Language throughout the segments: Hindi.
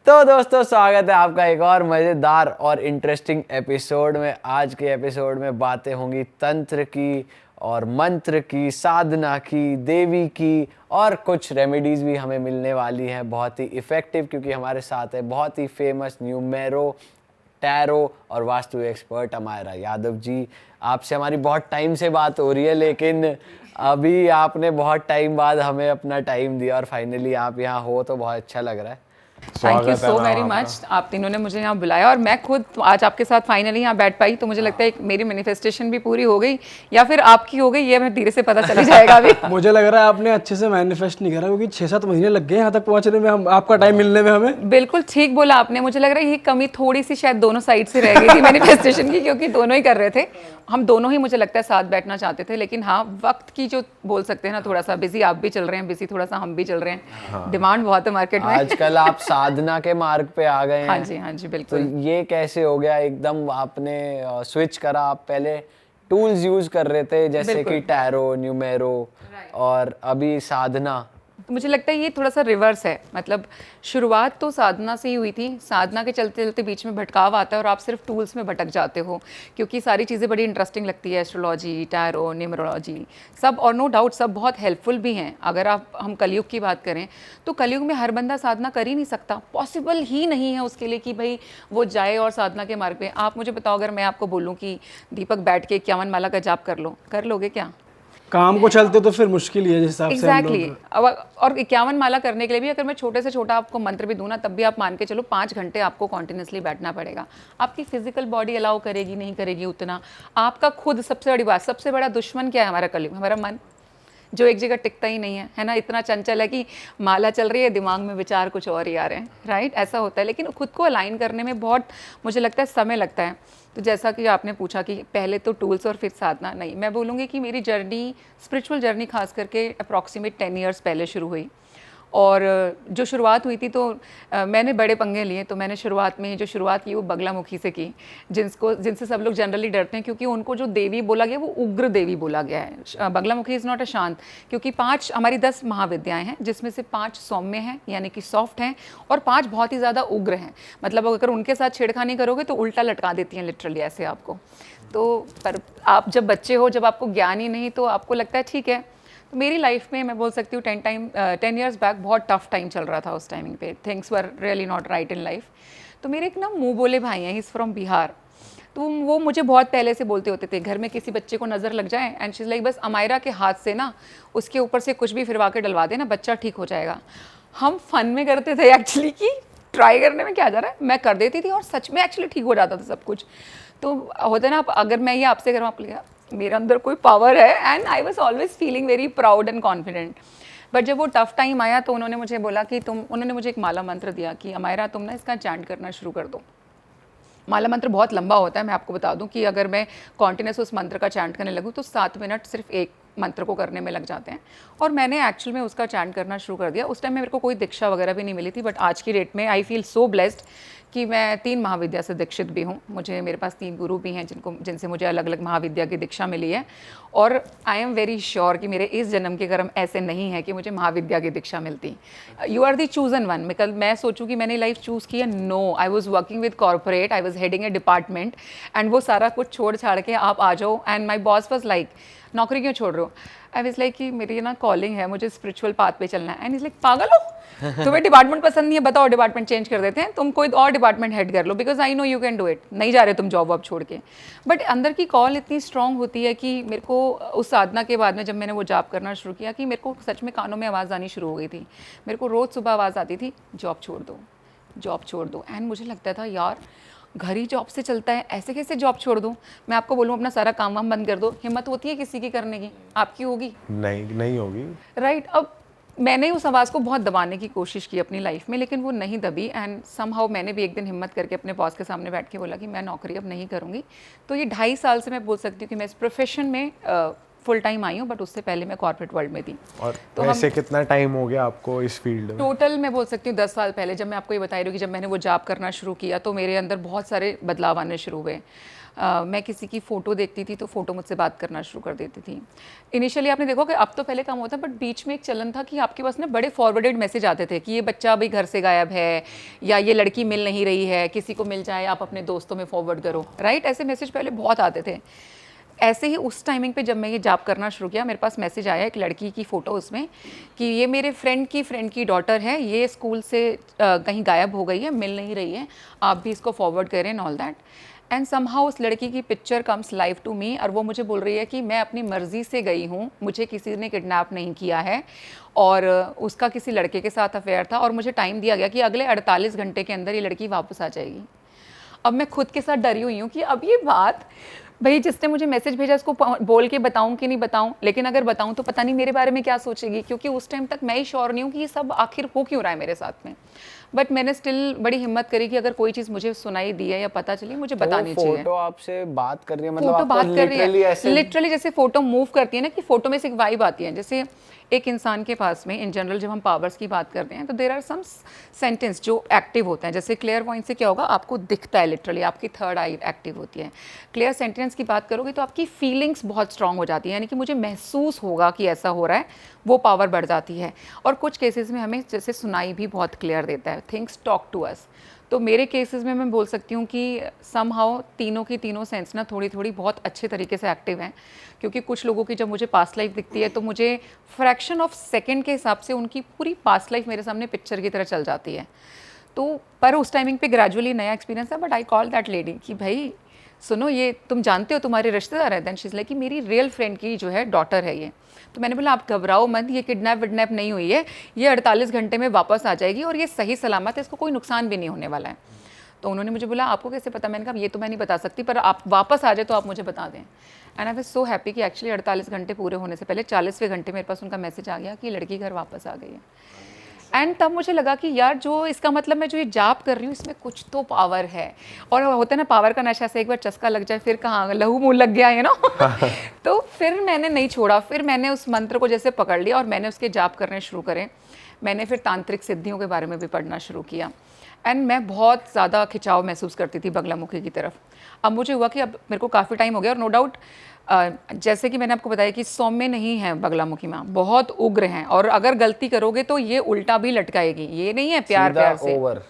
तो दोस्तों स्वागत है आपका एक और मज़ेदार और इंटरेस्टिंग एपिसोड में। आज के एपिसोड में बातें होंगी तंत्र की और मंत्र की, साधना की, देवी की और कुछ रेमेडीज़ भी हमें मिलने वाली हैं बहुत ही इफ़ेक्टिव, क्योंकि हमारे साथ है बहुत ही फेमस न्यूमेरो, टैरो और वास्तु एक्सपर्ट अमायरा यादव जी। आपसे हमारी बहुत टाइम से बात हो रही है, लेकिन अभी आपने बहुत टाइम बाद हमें अपना टाइम दिया और फाइनली आप यहाँ हो, तो बहुत अच्छा लग रहा है। Thank you so very much. आप तीनों ने मुझे यहाँ बुलाया और मैं खुद आज आपके साथ फाइनली यहाँ बैठ पाई, तो मुझे लगता है मेरी मैनिफेस्टेशन भी पूरी हो गई या फिर आपकी हो गई, ये मैं धीरे से पता चल जाएगा अभी। मुझे लग रहा है आपने अच्छे से मैनिफेस्ट नहीं करा, क्योंकि 6-7 महीने लग गए यहाँ तक पहुँचने में, हम आपका टाइम मिलने में हमें। बिल्कुल ठीक बोला आपने। मुझे लग रहा है ये कमी थोड़ी सी शायद दोनों साइड से रह गई थी मैनिफेस्टेशन की, क्योंकि दोनों ही कर रहे थे। हम दोनों ही मुझे लगता है साथ बैठना चाहते थे, लेकिन हाँ वक्त की जो बोल सकते हैं ना, थोड़ा सा बिजी आप भी चल रहे हैं, बिजी थोड़ा सा हम भी चल रहे हैं। डिमांड बहुत है मार्केट में। आजकल आप साधना के मार्ग पे आ गए हैं। हाँ जी बिल्कुल। तो ये कैसे हो गया एकदम आपने स्विच करा? आप पहले टूल्स यूज कर रहे थे जैसे कि टैरो, न्यूमेरो और अभी साधना। तो मुझे लगता है ये थोड़ा सा रिवर्स है। मतलब शुरुआत तो साधना से ही हुई थी। साधना के चलते चलते बीच में भटकाव आता है और आप सिर्फ टूल्स में भटक जाते हो, क्योंकि सारी चीज़ें बड़ी इंटरेस्टिंग लगती है। एस्ट्रोलॉजी, टैरो, न्यूमरोलॉजी सब, और नो डाउट सब बहुत हेल्पफुल भी हैं। अगर हम कलयुग की बात करें तो कलयुग में हर बंदा साधना कर ही नहीं सकता, पॉसिबल ही नहीं है उसके लिए कि भाई वो जाए और साधना के मार्ग पे। आप मुझे बताओ, अगर मैं आपको बोलूँ कि दीपक बैठ के 51 माला का जाप कर लो, कर लोगे क्या? काम को चलते तो फिर मुश्किल ही है जिस हिसाब से हम Exactly. लोग। और 51 माला करने के लिए भी अगर मैं छोटे से छोटा आपको मंत्र भी दूं ना, तब भी आप मान के चलो 5 घंटे आपको कॉन्टिन्यूसली बैठना पड़ेगा। आपकी फिजिकल बॉडी अलाउ करेगी नहीं करेगी उतना। आपका खुद सबसे बड़ी बात, सबसे बड़ा दुश्मन क्या है हमारा कलयुग? हमारा मन, जो एक जगह टिकता ही नहीं है ना। इतना चंचल है कि माला चल रही है, दिमाग में विचार कुछ और ही आ रहे हैं। राइट, ऐसा होता है। लेकिन खुद को अलाइन करने में बहुत मुझे लगता है समय लगता है। तो जैसा कि आपने पूछा कि पहले तो टूल्स और फिर साधना, नहीं, मैं बोलूँगी कि मेरी जर्नी, स्पिरिचुअल जर्नी खास करके अप्रॉक्सीमेट 10 ईयर्स पहले शुरू हुई। और जो शुरुआत हुई थी तो मैंने बड़े पंगे लिए। तो मैंने शुरुआत में जो शुरुआत की वो बगलामुखी से की, जिनसे सब लोग जनरली डरते हैं, क्योंकि उनको जो देवी बोला गया वो उग्र देवी बोला गया है। बगलामुखी इज़ नॉट अ शांत, क्योंकि 5 हमारी 10 महाविद्याएं हैं, जिसमें से 5 सौम्य हैं यानी कि सॉफ्ट हैं, और 5 बहुत ही ज़्यादा उग्र हैं। मतलब अगर उनके साथ छेड़खानी करोगे तो उल्टा लटका देती हैं लिटरली ऐसे आपको। तो पर आप जब बच्चे हो, जब आपको ज्ञान ही नहीं, तो आपको लगता है ठीक है। तो मेरी लाइफ में मैं बोल सकती हूँ 10 ईयर्स बैक बहुत टफ टाइम चल रहा था उस टाइमिंग पे। Things were really not right in life. तो मेरे एक ना मुँह बोले भाई हैं, ही इज़ फ्रॉम बिहार। तो वो मुझे बहुत पहले से बोलते होते थे, घर में किसी बच्चे को नज़र लग जाए एंड शी इज़ लाइक, बस अमायरा के हाथ से ना उसके ऊपर से कुछ भी फिरवा के डलवा देना, बच्चा ठीक हो जाएगा। हम फन में करते थे एक्चुअली कि ट्राई करने में क्या जा रहा है। मैं कर देती थी और सच में एक्चुअली ठीक हो जाता था सब कुछ। तो होता है ना, अगर मैं ये आपसे करूँ, आप लिया मेरे अंदर कोई पावर है, and I was always feeling very proud and confident. But जब वो टफ टाइम आया तो उन्होंने मुझे बोला कि उन्होंने मुझे एक माला मंत्र दिया कि अमायरा तुम ना इसका चैंट करना शुरू कर दो। माला मंत्र बहुत लंबा होता है, मैं आपको बता दूं कि अगर मैं कॉन्टिन्यूस उस मंत्र का चैंट करने लगूँ तो 7 मिनट सिर्फ एक मंत्र को करने में लग जाते हैं। और मैंने एक्चुअल में उसका चैंट करना शुरू कर दिया। उस टाइम में मेरे को कोई दीक्षा वगैरह भी नहीं मिली थी, बट आज की डेट में आई फील सो ब्लेस्ड कि मैं 3 महाविद्या से दीक्षित भी हूँ। मेरे पास 3 गुरु भी हैं जिनसे मुझे अलग अलग महाविद्या की दीक्षा मिली है। और आई एम वेरी श्योर कि मेरे इस जन्म के कर्म ऐसे नहीं है कि मुझे महाविद्या की दीक्षा मिलती। You are the chosen one. कल मैं सोचूं कि मैंने लाइफ चूज़ की है, no, I was working with corporate, I was heading a department, and वो सारा कुछ छोड़ छाड़ के आप आ जाओ। And my boss was like, नौकरी क्यों छोड़ रहे हो? आई वाज लाइक कि मेरी ना कॉलिंग है, मुझे स्पिरिचुअल पाथ पे चलना है। एंड इज लाइक, पागल हो, तुम्हें डिपार्टमेंट पसंद नहीं है, बताओ डिपार्टमेंट चेंज कर देते हैं, तुम कोई और डिपार्टमेंट हेड कर लो, because I know you can do it. नहीं जा रहे तुम जॉब वॉब छोड़ के। बट अंदर की कॉल इतनी स्ट्रांग होती है कि मेरे को उस साधना के बाद में जब मैंने वो जाप करना शुरू किया, कि मेरे को सच में कानों में आवाज़ आनी शुरू हो गई थी। मेरे को रोज़ सुबह आवाज़ आती थी, जॉब छोड़ दो, जॉब छोड़ दो। एंड मुझे लगता था यार घर ही जॉब से चलता है, ऐसे कैसे जॉब छोड़ दूँ? मैं आपको बोलूँ अपना सारा काम वाम बंद कर दो, हिम्मत होती है किसी की करने की? आपकी होगी? नहीं होगी। राइट। अब मैंने उस आवाज़ को बहुत दबाने की कोशिश की अपनी लाइफ में, लेकिन वो नहीं दबी। एंड समहाउ मैंने भी एक दिन हिम्मत करके अपने बॉस के सामने बैठ के बोला कि मैं नौकरी अब नहीं करूँगी। तो ये 2.5 साल से मैं बोल सकती हूँ कि मैं इस प्रोफेशन में फुल टाइम आई हूँ, बट उससे पहले मैं कॉर्पोरेट वर्ल्ड में थी। और तो वैसे कितना टाइम हो गया आपको इस फील्ड में? टोटल मैं बोल सकती हूँ 10 साल पहले, जब मैं आपको ये बता रही हूँ कि जब मैंने वो जॉब करना शुरू किया तो मेरे अंदर बहुत सारे बदलाव आने शुरू हुए। मैं किसी की फ़ोटो देखती थी तो फ़ोटो मुझसे बात करना शुरू कर देती थी। इनिशियली आपने देखो कि अब तो पहले कम होता, बट बीच में एक चलन था कि आपके पास ना बड़े फॉरवर्डेड मैसेज आते थे कि ये बच्चा अभी घर से गायब है, या ये लड़की मिल नहीं रही है, किसी को मिल जाए आप अपने दोस्तों में फॉरवर्ड करो, राइट? ऐसे मैसेज पहले बहुत आते थे। ऐसे ही उस टाइमिंग पे जब मैं ये जॉब करना शुरू किया, मेरे पास मैसेज आया एक लड़की की फ़ोटो उसमें कि ये मेरे फ्रेंड की डॉटर है, ये स्कूल से कहीं गायब हो गई है, मिल नहीं रही है, आप भी इसको फॉरवर्ड करें and all that. And somehow उस लड़की की picture comes live to me, और वो मुझे बोल रही है कि मैं अपनी मर्ज़ी से गई हूँ, मुझे किसी ने किडनैप नहीं किया है, और उसका किसी लड़के के साथ अफेयर था, और मुझे टाइम दिया गया कि अगले 48 घंटे के अंदर ये लड़की वापस आ जाएगी। अब मैं खुद के साथ डरी हुई हूँ कि अब ये बात भाई जिसने मुझे मैसेज भेजा उसको बोल के बताऊं कि नहीं बताऊं, लेकिन अगर बताऊं तो पता नहीं मेरे बारे में क्या सोचेगी, क्योंकि उस टाइम तक मैं ही श्योर नहीं हूँ कि ये सब आखिर हो क्यों रहा है मेरे साथ में। बट मैंने स्टिल बड़ी हिम्मत करी कि अगर कोई चीज़ मुझे सुनाई दी है या पता चली मुझे बतानी चाहिए। फोटो आपसे बात कर रही है, मतलब फोटो आपको बात कर रही है, लिटरली जैसे फोटो मूव करती है ना, कि फोटो में से एक वाइब आती है। जैसे एक इंसान के पास में इन जनरल जब हम पावर्स की बात करते हैं तो देयर आर सम सेंटेंस जो एक्टिव होते हैं। जैसे क्लियर पॉइंट से क्या होगा, आपको दिखता है, लिटरली आपकी थर्ड आई एक्टिव होती है। क्लियर सेंटेंस की बात करोगे तो आपकी फीलिंग्स बहुत स्ट्रांग हो जाती है, यानी कि मुझे महसूस होगा कि ऐसा हो रहा है, वो पावर बढ़ जाती है। और कुछ केसेस में हमें जैसे सुनाई भी बहुत क्लियर देता है, थिंग्स टॉक टू अस। तो मेरे केसेस में मैं बोल सकती हूँ कि समहाउ तीनों की तीनों सेंस ना थोड़ी थोड़ी बहुत अच्छे तरीके से एक्टिव हैं, क्योंकि कुछ लोगों की जब मुझे पास्ट लाइफ दिखती है तो मुझे फ्रैक्शन ऑफ सेकंड के हिसाब से उनकी पूरी पास्ट लाइफ मेरे सामने पिक्चर की तरह चल जाती है। तो पर उस टाइमिंग पे ग्रेजुअली नया एक्सपीरियंस है, but I call that lady कि भाई सुनो, ये तुम जानते हो तुम्हारे रिश्तेदार है? देन शी इज़ लाइक कि मेरी रियल फ्रेंड की जो है डॉटर है ये। तो मैंने बोला आप घबराओ मत, ये किडनैप विडनैप नहीं हुई है, ये 48 घंटे में वापस आ जाएगी और ये सही सलामत है, इसको कोई नुकसान भी नहीं होने वाला है। तो उन्होंने मुझे बोला आपको कैसे पता? मैंने कहा ये तो मैं नहीं बता सकती, पर आप वापस आ जाए तो आप मुझे बता दें। And I was so happy कि एक्चुअली 48 घंटे पूरे होने से पहले 40वें घंटे मेरे पास उनका मैसेज आ गया कि लड़की घर वापस आ गई है। एंड तब मुझे लगा कि यार जो इसका मतलब मैं जो ये जाप कर रही हूँ इसमें कुछ तो पावर है। और होता है ना पावर का नशा से एक बार चस्का लग जाए फिर कहाँ लहू मुँह लग गया है ना। तो फिर मैंने नहीं छोड़ा, फिर मैंने उस मंत्र को जैसे पकड़ लिया और मैंने उसके जाप करने शुरू करे। मैंने फिर तांत्रिक सिद्धियों के बारे में भी पढ़ना शुरू किया। एंड मैं बहुत ज़्यादा खिंचाव महसूस करती थी बगलामुखी की तरफ। अब मुझे हुआ कि अब मेरे को काफ़ी टाइम हो गया, और नो डाउट जैसे कि मैंने आपको बताया कि सौम्य नहीं है बगलामुखी माँ, बहुत उग्र हैं, और अगर गलती करोगे तो ये उल्टा भी लटकाएगी। ये नहीं है प्यार प्यार से ओवर,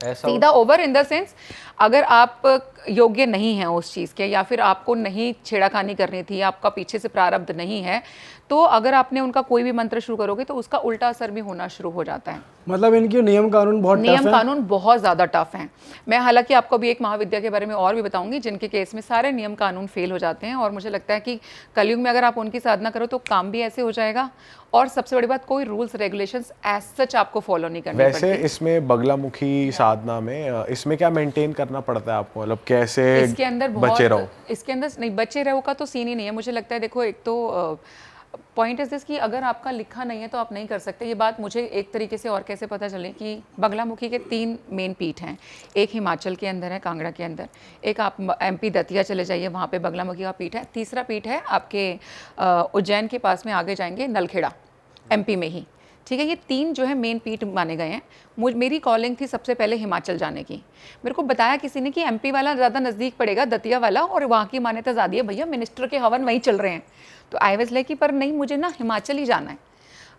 सीधा ओवर इन द सेंस अगर आप योग्य नहीं हैं उस चीज़ के, या फिर आपको नहीं छेड़ाखानी करनी थी, आपका पीछे से प्रारब्ध नहीं है, तो अगर आपने उनका कोई भी मंत्र शुरू करोगे तो उसका उल्टा असर भी होना शुरू हो जाता है। मतलब इनके नियम कानून बहुत टफ है। नियम कानून बहुत ज़्यादा टफ हैं। मैं हालांकि आपको भी एक महाविद्या के बारे में और भी बताऊंगी जिनके केस में सारे नियम कानून फेल हो जाते हैं, और मुझे लगता है कि कलयुग में अगर आप उनकी साधना करो तो काम भी ऐसे हो जाएगा, और सबसे बड़ी बात कोई रूल्स रेगुलेशंस एज सच आपको फॉलो नहीं करनी वैसे इसमें बगलामुखी साधना में इसमें क्या मेंटेन करना पड़ता है आपको, मतलब कैसे इसके अंदर बचे रहो? इसके अंदर नहीं बचे रहो का तो सीन ही नहीं है। मुझे लगता है देखो, एक तो पॉइंट इज दिस कि अगर आपका लिखा नहीं है तो आप नहीं कर सकते। ये बात मुझे एक तरीके से और कैसे पता चले कि बगलामुखी के 3 मेन पीठ हैं। एक हिमाचल के अंदर है, कांगड़ा के अंदर, एक आप MP दतिया चले जाइए, वहाँ पे बगलामुखी का पीठ है, तीसरा पीठ है आपके उज्जैन के पास में आगे जाएंगे नलखेड़ा, MP में ही, ठीक है। ये 3 जो है मेन पीठ माने गए हैं। मेरी कॉलिंग थी सबसे पहले हिमाचल जाने की। मेरे को बताया किसी ने कि MP वाला ज़्यादा नज़दीक पड़ेगा, दतिया वाला, और वहाँ की मान्यता ज़्यादा है, भैया मिनिस्टर के हवन वहीं चल रहे हैं। तो आई वाज लाइक कि पर नहीं, मुझे ना हिमाचल ही जाना है।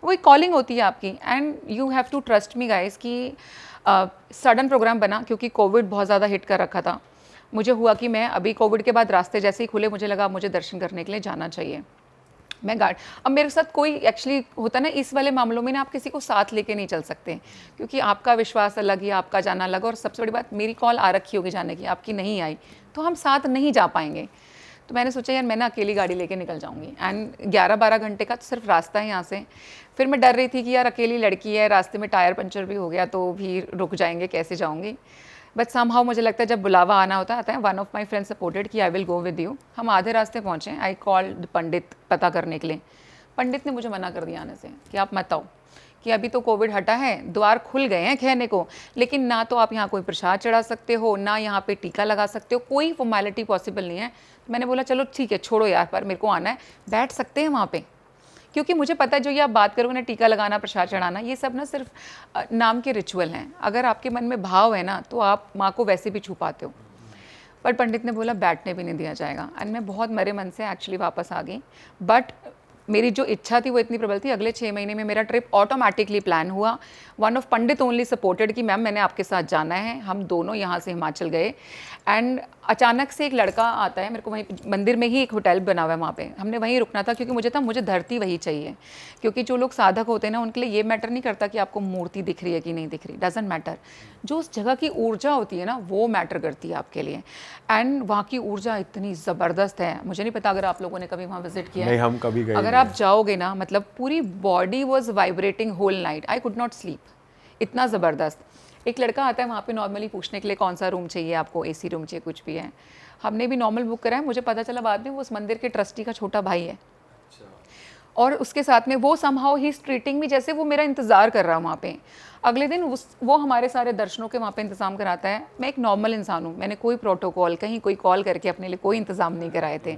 वही कॉलिंग होती है आपकी, and you have to trust me guys कि सडन प्रोग्राम बना, क्योंकि कोविड बहुत ज़्यादा हिट कर रखा था। मुझे हुआ कि मैं अभी कोविड के बाद रास्ते जैसे ही खुले, मुझे लगा मुझे दर्शन करने के लिए जाना चाहिए। मैं अब मेरे साथ कोई एक्चुअली होता ना इस वाले मामलों में ना, आप किसी को साथ लेके नहीं चल सकते, क्योंकि आपका विश्वास अलग है, आपका जाना अलग, और सबसे बड़ी बात मेरी कॉल आ रखी होगी जाने की, आपकी नहीं आई, तो हम साथ नहीं जा पाएंगे। तो मैंने सोचा यार मैं ना अकेली गाड़ी लेके निकल जाऊंगी, एंड 11-12 घंटे का तो सिर्फ रास्ता है यहाँ से। फिर मैं डर रही थी कि यार अकेली लड़की है, रास्ते में टायर पंचर भी हो गया तो भी रुक जाएंगे, कैसे जाऊँगी। बट समहाउ मुझे लगता है जब बुलावा आना होता है, one of my friend supported कि I will go with you. हम आधे रास्ते पहुँचे, आई कॉल्ड पंडित पता करने के लिए। पंडित ने मुझे मना कर दिया आने से कि आप मत आओ, कि अभी तो कोविड हटा है, द्वार खुल गए हैं कहने को, लेकिन ना तो आप यहाँ कोई प्रसाद चढ़ा सकते हो, ना यहाँ पे टीका लगा सकते हो, कोई फॉर्मेलिटी पॉसिबल नहीं है। तो मैंने बोला चलो ठीक है, छोड़ो यार, पर मेरे को आना है, बैठ सकते हैं वहाँ पे, क्योंकि मुझे पता है जो ये आप बात करोगे ना, टीका लगाना, प्रसाद चढ़ाना, ये सब ना सिर्फ नाम के रिचुअल हैं। अगर आपके मन में भाव है ना, तो आप माँ को वैसे भी छू पाते हो। पर पंडित ने बोला बैठने भी नहीं दिया जाएगा। एंड मैं बहुत मरे मन से एक्चुअली वापस आ गई। बट मेरी जो इच्छा थी वो इतनी प्रबल थी, अगले 6 महीने में मेरा ट्रिप ऑटोमेटिकली प्लान हुआ। One of Pandit only supported कि मैम मैंने आपके साथ जाना है। हम दोनों यहाँ से हिमाचल गए एंड अचानक से एक लड़का आता है, मेरे को वहीं मंदिर में ही एक होटल बना हुआ है वहाँ पे, हमने वहीं रुकना था क्योंकि मुझे धरती वही चाहिए। क्योंकि जो लोग साधक होते हैं ना उनके लिए ये मैटर नहीं करता कि आपको मूर्ति दिख रही है कि नहीं दिख रही, डजेंट मैटर। जो उस जगह की ऊर्जा होती है ना वो मैटर करती है आपके लिए। एंड वहाँ की ऊर्जा इतनी ज़बरदस्त है, मुझे नहीं पता अगर आप लोगों ने कभी वहाँ विजिट किया है। नहीं, हम कभी गए अगर नहीं। आप जाओगे ना, मतलब पूरी body was vibrating whole night, I could not sleep, इतना ज़बरदस्त। एक लड़का आता है वहाँ पे नॉर्मली पूछने के लिए कौन सा रूम चाहिए आपको, एसी रूम चाहिए, कुछ भी है। हमने भी नॉर्मल बुक करा है, मुझे पता चला बाद में वो उस मंदिर के ट्रस्टी का छोटा भाई है। और उसके साथ में वो समहाउ ही इज ट्रीटिंग मी जैसे वो मेरा इंतज़ार कर रहा है वहाँ पे। अगले दिन वो हमारे सारे दर्शनों के वहाँ पे इंतज़ाम कराता है। मैं एक नॉर्मल इंसान हूँ, मैंने कोई प्रोटोकॉल कहीं कोई कॉल करके अपने लिए कोई इंतज़ाम नहीं कराए थे।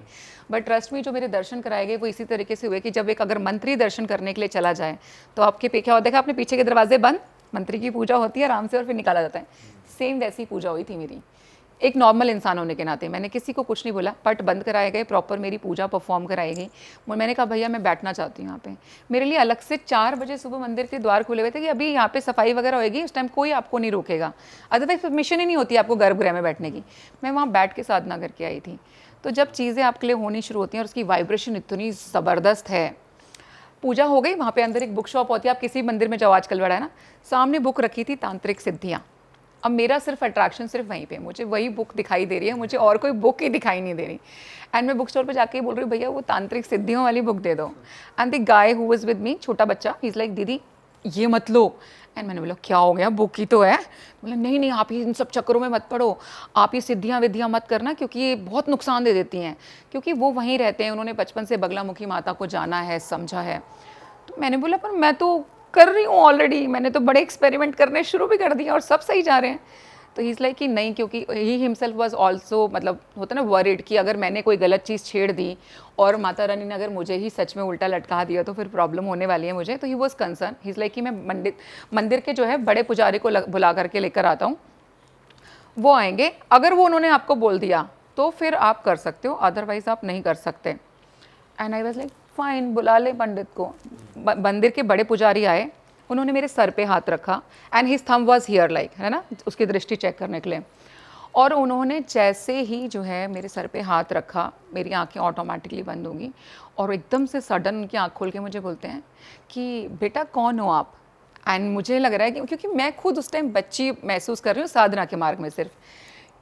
बट ट्रस्ट में जो मेरे दर्शन कराए गए वो इसी तरीके से हुए कि जब एक अगर मंत्री दर्शन करने के लिए चला जाए तो आपके पे क्या होता है, आपने पीछे के दरवाजे बंद, मंत्री की पूजा होती है आराम से और फिर निकाला जाता है। सेम वैसी पूजा हुई थी मेरी, एक नॉर्मल इंसान होने के नाते। मैंने किसी को कुछ नहीं बोला, पट बंद कराए गए, प्रॉपर मेरी पूजा परफॉर्म कराई गई। मैंने कहा भैया मैं बैठना चाहती हूँ यहाँ पे। मेरे लिए अलग से 4 बजे सुबह मंदिर के द्वार खुले हुए थे कि अभी यहाँ पे सफाई वगैरह होएगी, उस टाइम कोई आपको नहीं रोकेगा, अदरवाइज परमिशन ही नहीं होती आपको गर्भगृह में बैठने की। मैं वहाँ बैठ के साधना करके आई थी। तो जब चीज़ें आपके लिए होनी शुरू होती हैं और उसकी वाइब्रेशन इतनी ज़बरदस्त है। पूजा हो गई, वहाँ पे अंदर एक बुक शॉप होती है, आप किसी मंदिर में जाओ आजकल बड़ा है ना, सामने बुक रखी थी तांत्रिक सिद्धियाँ। अब मेरा सिर्फ अट्रैक्शन सिर्फ वहीं पे, मुझे वही बुक दिखाई दे रही है, मुझे और कोई बुक ही दिखाई नहीं दे रही। एंड मैं बुक स्टोर पे जाके बोल रही हूँ भैया वो तांत्रिक सिद्धियों वाली बुक दे दो। And the guy who was with me, छोटा बच्चा, ही इज़ लाइक दीदी ये मत लो। एंड मैंने बोला क्या हो गया, बुक ही तो है। बोला नहीं नहीं आप ये इन सब चक्करों में मत पढ़ो, आप ये सिद्धियाँ विद्धियाँ मत करना क्योंकि ये बहुत नुकसान दे देती हैं। क्योंकि वो वहीं रहते हैं, उन्होंने बचपन से बगलामुखी माता को जाना है, समझा है। तो मैंने बोला पर मैं तो कर रही हूँ ऑलरेडी, मैंने तो बड़े एक्सपेरिमेंट करने शुरू भी कर दिए और सब सही जा रहे हैं। तो ही इज़ लाइक कि नहीं, क्योंकि ही हिमसेल्फ वाज आल्सो, मतलब होता ना वरीड कि अगर मैंने कोई गलत चीज़ छेड़ दी और माता रानी ने अगर मुझे ही सच में उल्टा लटका दिया तो फिर प्रॉब्लम होने वाली है मुझे। तो he was concern, he is like कि मैं मंदिर के जो है बड़े पुजारी को बुला करके लेकर आता हूँ, वो आएंगे, अगर वो उन्होंने आपको बोल दिया तो फिर आप कर सकते हो, अदरवाइज आप नहीं कर सकते। And I was like fine, बुला ले पंडित को। मंदिर के बड़े पुजारी आए, उन्होंने मेरे सर पे हाथ रखा and his thumb was here like, है ना, उसकी दृष्टि चेक करने के लिए। और उन्होंने जैसे ही जो है मेरे सर पे हाथ रखा, मेरी आंखें ऑटोमेटिकली बंद होंगी और एकदम से सडन उनकी आँख खोल के मुझे बोलते हैं कि बेटा कौन हो आप। एंड मुझे लग रहा है कि क्योंकि मैं खुद उस टाइम बच्ची महसूस कर रही हूँ साधना के मार्ग में सिर्फ,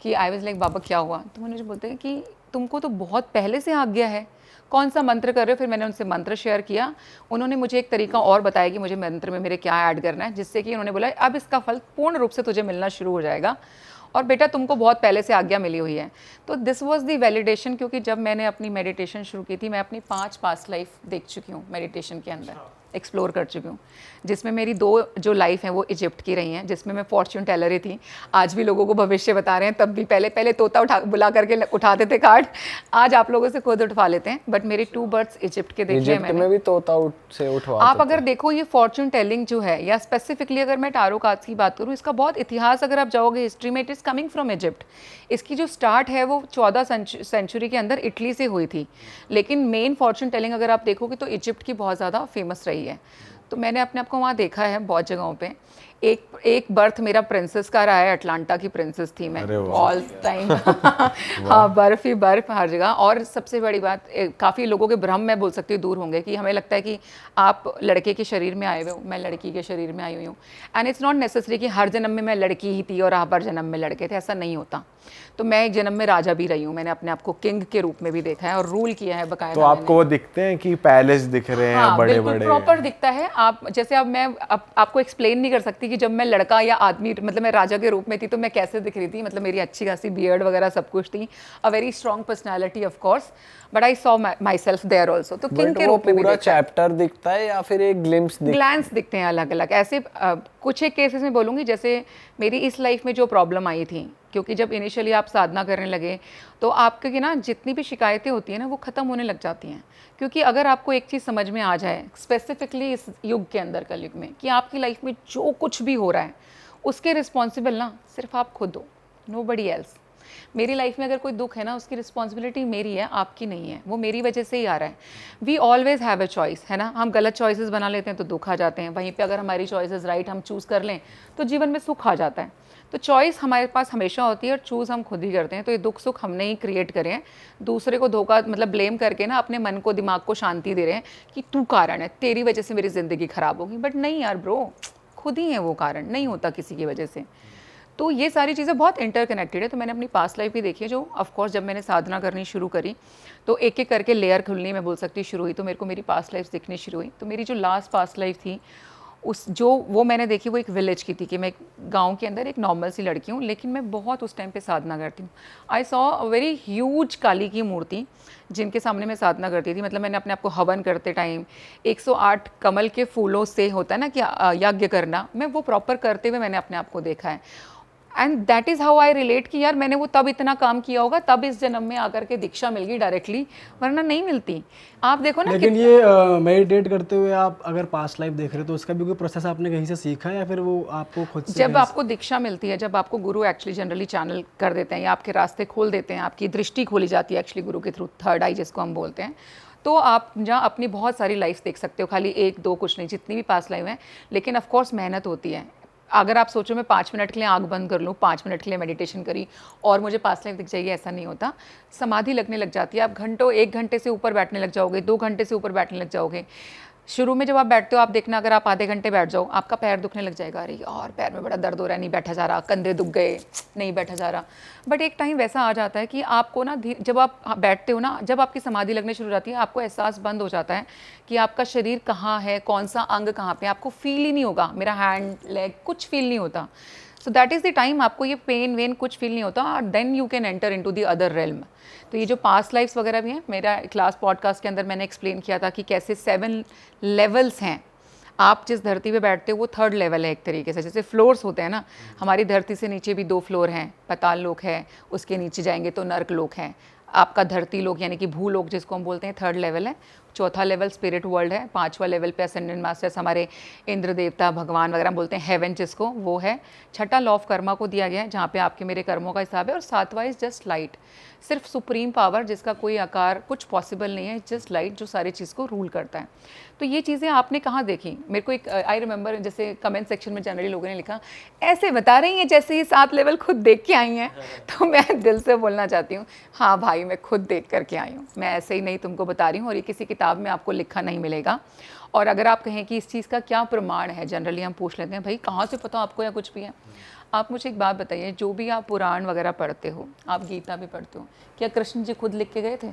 कि आई वाज लाइक बाबा क्या हुआ। तो मुझे बोलते हैं कि तुमको तो बहुत पहले से आ गया है, कौन सा मंत्र कर रहे हो। फिर मैंने उनसे मंत्र शेयर किया, उन्होंने मुझे एक तरीका और बताया कि मुझे मंत्र में मेरे क्या ऐड करना है, जिससे कि उन्होंने बोला अब इसका फल पूर्ण रूप से तुझे मिलना शुरू हो जाएगा और बेटा तुमको बहुत पहले से आज्ञा मिली हुई है। तो दिस वाज द वैलिडेशन, क्योंकि जब मैंने अपनी मेडिटेशन शुरू की थी, मैं अपनी 5 पास्ट लाइफ देख चुकी हूँ मेडिटेशन के अंदर, एक्सप्लोर कर चुकी हूँ, जिसमें मेरी 2 जो लाइफ हैं वो इजिप्ट की रही हैं, जिसमें मैं फॉर्च्यून टेलर ही थी। आज भी लोगों को भविष्य बता रहे हैं, तब भी पहले तोता बुला करके उठाते थे कार्ड, आज आप लोगों से खुद उठवा लेते हैं। बट मेरे 2 बर्ड्स इजिप्ट के देखे हैं मैंने। में भी तोता से उठवा आप अगर देखो ये फॉर्च्यून टेलिंग जो है, या स्पेसिफिकली अगर मैं टारो कार्ड्स की बात करूँ, इसका बहुत इतिहास अगर आप जाओगे हिस्ट्री में, it is coming from Egypt. इसकी जो स्टार्ट है वो 14 सेंचुरी के अंदर इटली से हुई थी, लेकिन मेन फॉर्च्यून टेलिंग अगर आप देखोगे तो इजिप्ट की बहुत ज़्यादा फेमस रही है। तो मैंने अपने आप को वहाँ देखा है बहुत जगहों पे। एक बर्थ मेरा प्रिंसेस का रहा है, अटलांटा की प्रिंसेस थी मैं ऑल टाइम। हाँ, बर्फ ही बर्फ हर जगह। और सबसे बड़ी बात, काफ़ी लोगों के भ्रम मैं बोल सकती हूँ दूर होंगे कि हमें लगता है कि आप लड़के के शरीर में आए हुए हो, मैं लड़की के शरीर में आई हुई हूँ। एंड इट्स नॉट नेसेसरी कि हर जन्म में मैं लड़की ही थी और हर जन्म में लड़के थे, ऐसा नहीं होता। तो मैं एक जन्म में राजा भी रही हूँ, मैंने अपने आप को किंग के रूप में भी देखा है और रूल किया है बकायदा। तो आपको वो दिखते हैं कि पैलेस दिख रहे हैं, हाँ, बड़े बड़े प्रॉपर दिखता है। आप जैसे अब मैं आपको एक्सप्लेन नहीं कर सकती कि जब मैं लड़का या आदमी, मतलब मैं राजा के रूप में थी तो मैं कैसे दिख रही थी। मतलब मेरी अच्छी खासी बियर्ड वगैरह सब कुछ थी, a very strong personality of course, but I saw myself there also. तो किंग के रूप में भी पूरा चैप्टर दिखता है या फिर एक ग्लैंस दिखते हैं अलग अलग। ऐसे कुछ एक केसेस में बोलूँगी, जैसे मेरी इस लाइफ में जो प्रॉब्लम आई थी, क्योंकि जब इनिशियली आप साधना करने लगे तो आपके की ना जितनी भी शिकायतें होती हैं ना वो ख़त्म होने लग जाती हैं। क्योंकि अगर आपको एक चीज़ समझ में आ जाए, स्पेसिफिकली इस युग के अंदर, कलयुग में, कि आपकी लाइफ में जो कुछ भी हो रहा है उसके रिस्पॉन्सिबल ना सिर्फ आप खुद हो, नोबडी एल्स। मेरी लाइफ में अगर कोई दुख है ना, उसकी रिस्पॉन्सिबिलिटी मेरी है, आपकी नहीं है, वो मेरी वजह से ही आ रहा है। We always have a choice, है ना। हम गलत चॉइसेस बना लेते हैं तो दुख आ जाते हैं, वहीं पे अगर हमारी चॉइसेस राइट हम चूज़ कर लें तो जीवन में सुख आ जाता है। तो चॉइस हमारे पास हमेशा होती है और चूज़ हम खुद ही करते हैं। तो ये दुख सुख हमने ही क्रिएट करे हैं, दूसरे को धोखा मतलब ब्लेम करके ना अपने मन को दिमाग को शांति दे रहे हैं कि तू कारण है, तेरी वजह से मेरी ज़िंदगी ख़राब होगी। बट नहीं यार ब्रो, खुद ही है वो कारण, नहीं होता किसी की वजह से। तो ये सारी चीज़ें बहुत इंटरकनेक्टेड है। तो मैंने अपनी पास्ट लाइफ भी देखी है, जो ऑफ कोर्स जब मैंने साधना करनी शुरू करी तो एक एक करके लेयर खुलनी, मैं बोल सकती शुरू हुई, तो मेरे को मेरी पास्ट लाइफ दिखनी शुरू हुई। तो मेरी जो लास्ट पास्ट लाइफ थी वो मैंने देखी, वो एक विलेज की थी कि मैं एक गांव के अंदर एक नॉर्मल सी लड़की हूँ, लेकिन मैं बहुत उस टाइम पे साधना करती हूँ। I saw a very huge Kali की मूर्ति जिनके सामने मैं साधना करती थी। मतलब मैंने अपने आप को हवन करते टाइम 108 कमल के फूलों से होता है ना कि यज्ञ करना, मैं वो प्रॉपर करते हुए मैंने अपने आप को देखा है। And that is how I relate कि यार मैंने वो तब इतना काम किया होगा, तब इस जन्म में आकर के दीक्षा मिल गई डायरेक्टली, वरना नहीं मिलती। आप देखो ना। लेकिन ये मेडिटेट करते हुए आप अगर पास्ट लाइफ देख रहे हो तो उसका भी कोई प्रोसेस आपने कहीं से सीखा या फिर वो आपको खुद से? जब आपको दीक्षा मिलती है, जब आपको गुरु एक्चुअली जनरली चैनल कर देते हैं या आपके रास्ते खोल देते हैं, आपकी दृष्टि खोली जाती है एक्चुअली गुरु के थ्रू, थर्ड आई जिसको हम बोलते हैं, तो आप जहाँ अपनी बहुत सारी लाइफ देख सकते हो, खाली एक दो कुछ नहीं, जितनी भी पास्ट लाइफ है। लेकिन ऑफ कोर्स मेहनत होती है। अगर आप सोचो मैं 5 मिनट के लिए आंख बंद कर लूँ, 5 मिनट के लिए मेडिटेशन करी और मुझे पास्ट लाइफ दिख जाएगी, ऐसा नहीं होता। समाधि लगने लग जाती है, आप घंटों 1 घंटे से ऊपर बैठने लग जाओगे, 2 घंटे से ऊपर बैठने लग जाओगे। शुरू में जब आप बैठते हो, आप देखना अगर आप आधे घंटे बैठ जाओ, आपका पैर दुखने लग जाएगा, अरे यार पैर में बड़ा दर्द हो रहा है, नहीं बैठा जा रहा, कंधे दुख गए, नहीं बैठा जा रहा। बट एक टाइम वैसा आ जाता है कि आपको ना जब आप बैठते हो ना, जब आपकी समाधि लगने शुरू हो जाती है, आपको एहसास बंद हो जाता है कि आपका शरीर कहाँ है, कौन सा अंग कहाँ पे, आपको फील ही नहीं होगा, मेरा हैंड लेग कुछ फील नहीं होता। So that is the time आपको ये पेन वेन कुछ फील नहीं होता, और then you can enter into the other realm. तो ये जो पास्ट लाइफ्स वगैरह भी हैं, मेरा क्लास पॉडकास्ट के अंदर मैंने एक्सप्लेन किया था कि कैसे 7 लेवल्स हैं। आप जिस धरती पे बैठते हो वो 3rd लेवल है एक तरीके से, जैसे फ्लोर्स होते हैं ना, हमारी धरती से नीचे भी 2 फ्लोर हैं, पाताल लोक है, उसके नीचे जाएंगे तो नर्क लोक है, आपका धरती लोक यानी कि भूलोक जिसको हम बोलते हैं 3rd लेवल है, 4था लेवल स्पिरिट वर्ल्ड है, 5वां लेवल पे असेंडेंट मास्टर्स हमारे इंद्र देवता भगवान वगैरह बोलते हैं, हेवन जिसको, वो है। 6ठा लॉ ऑफ कर्मा को दिया गया है जहाँ पे आपके मेरे कर्मों का हिसाब है, और 7वां इज जस्ट लाइट, सिर्फ सुप्रीम पावर जिसका कोई आकार कुछ पॉसिबल नहीं है, जस्ट लाइट जो सारी चीज़ को रूल करता है। तो ये चीज़ें आपने कहाँ देखी? मेरे को एक आई रिमेंबर जैसे कमेंट सेक्शन में जनरली लोगों ने लिखा ऐसे बता रही हैं जैसे ये 7 लेवल खुद देख के आई हैं। तो मैं दिल से बोलना चाहती हूँ, हाँ भाई मैं खुद देख करके आई हूँ, मैं ऐसे ही नहीं तुमको बता रही हूँ, और ये किसी किताब में आपको लिखा नहीं मिलेगा। और अगर आप कहें कि इस चीज़ का क्या प्रमाण है, जनरली हम पूछ लेते हैं भाई कहाँ से पता आपको या कुछ भी है। आप मुझे एक बात बताइए, जो भी आप पुराण वगैरह पढ़ते हो, आप गीता भी पढ़ते हो, क्या कृष्ण जी खुद लिख के गए थे?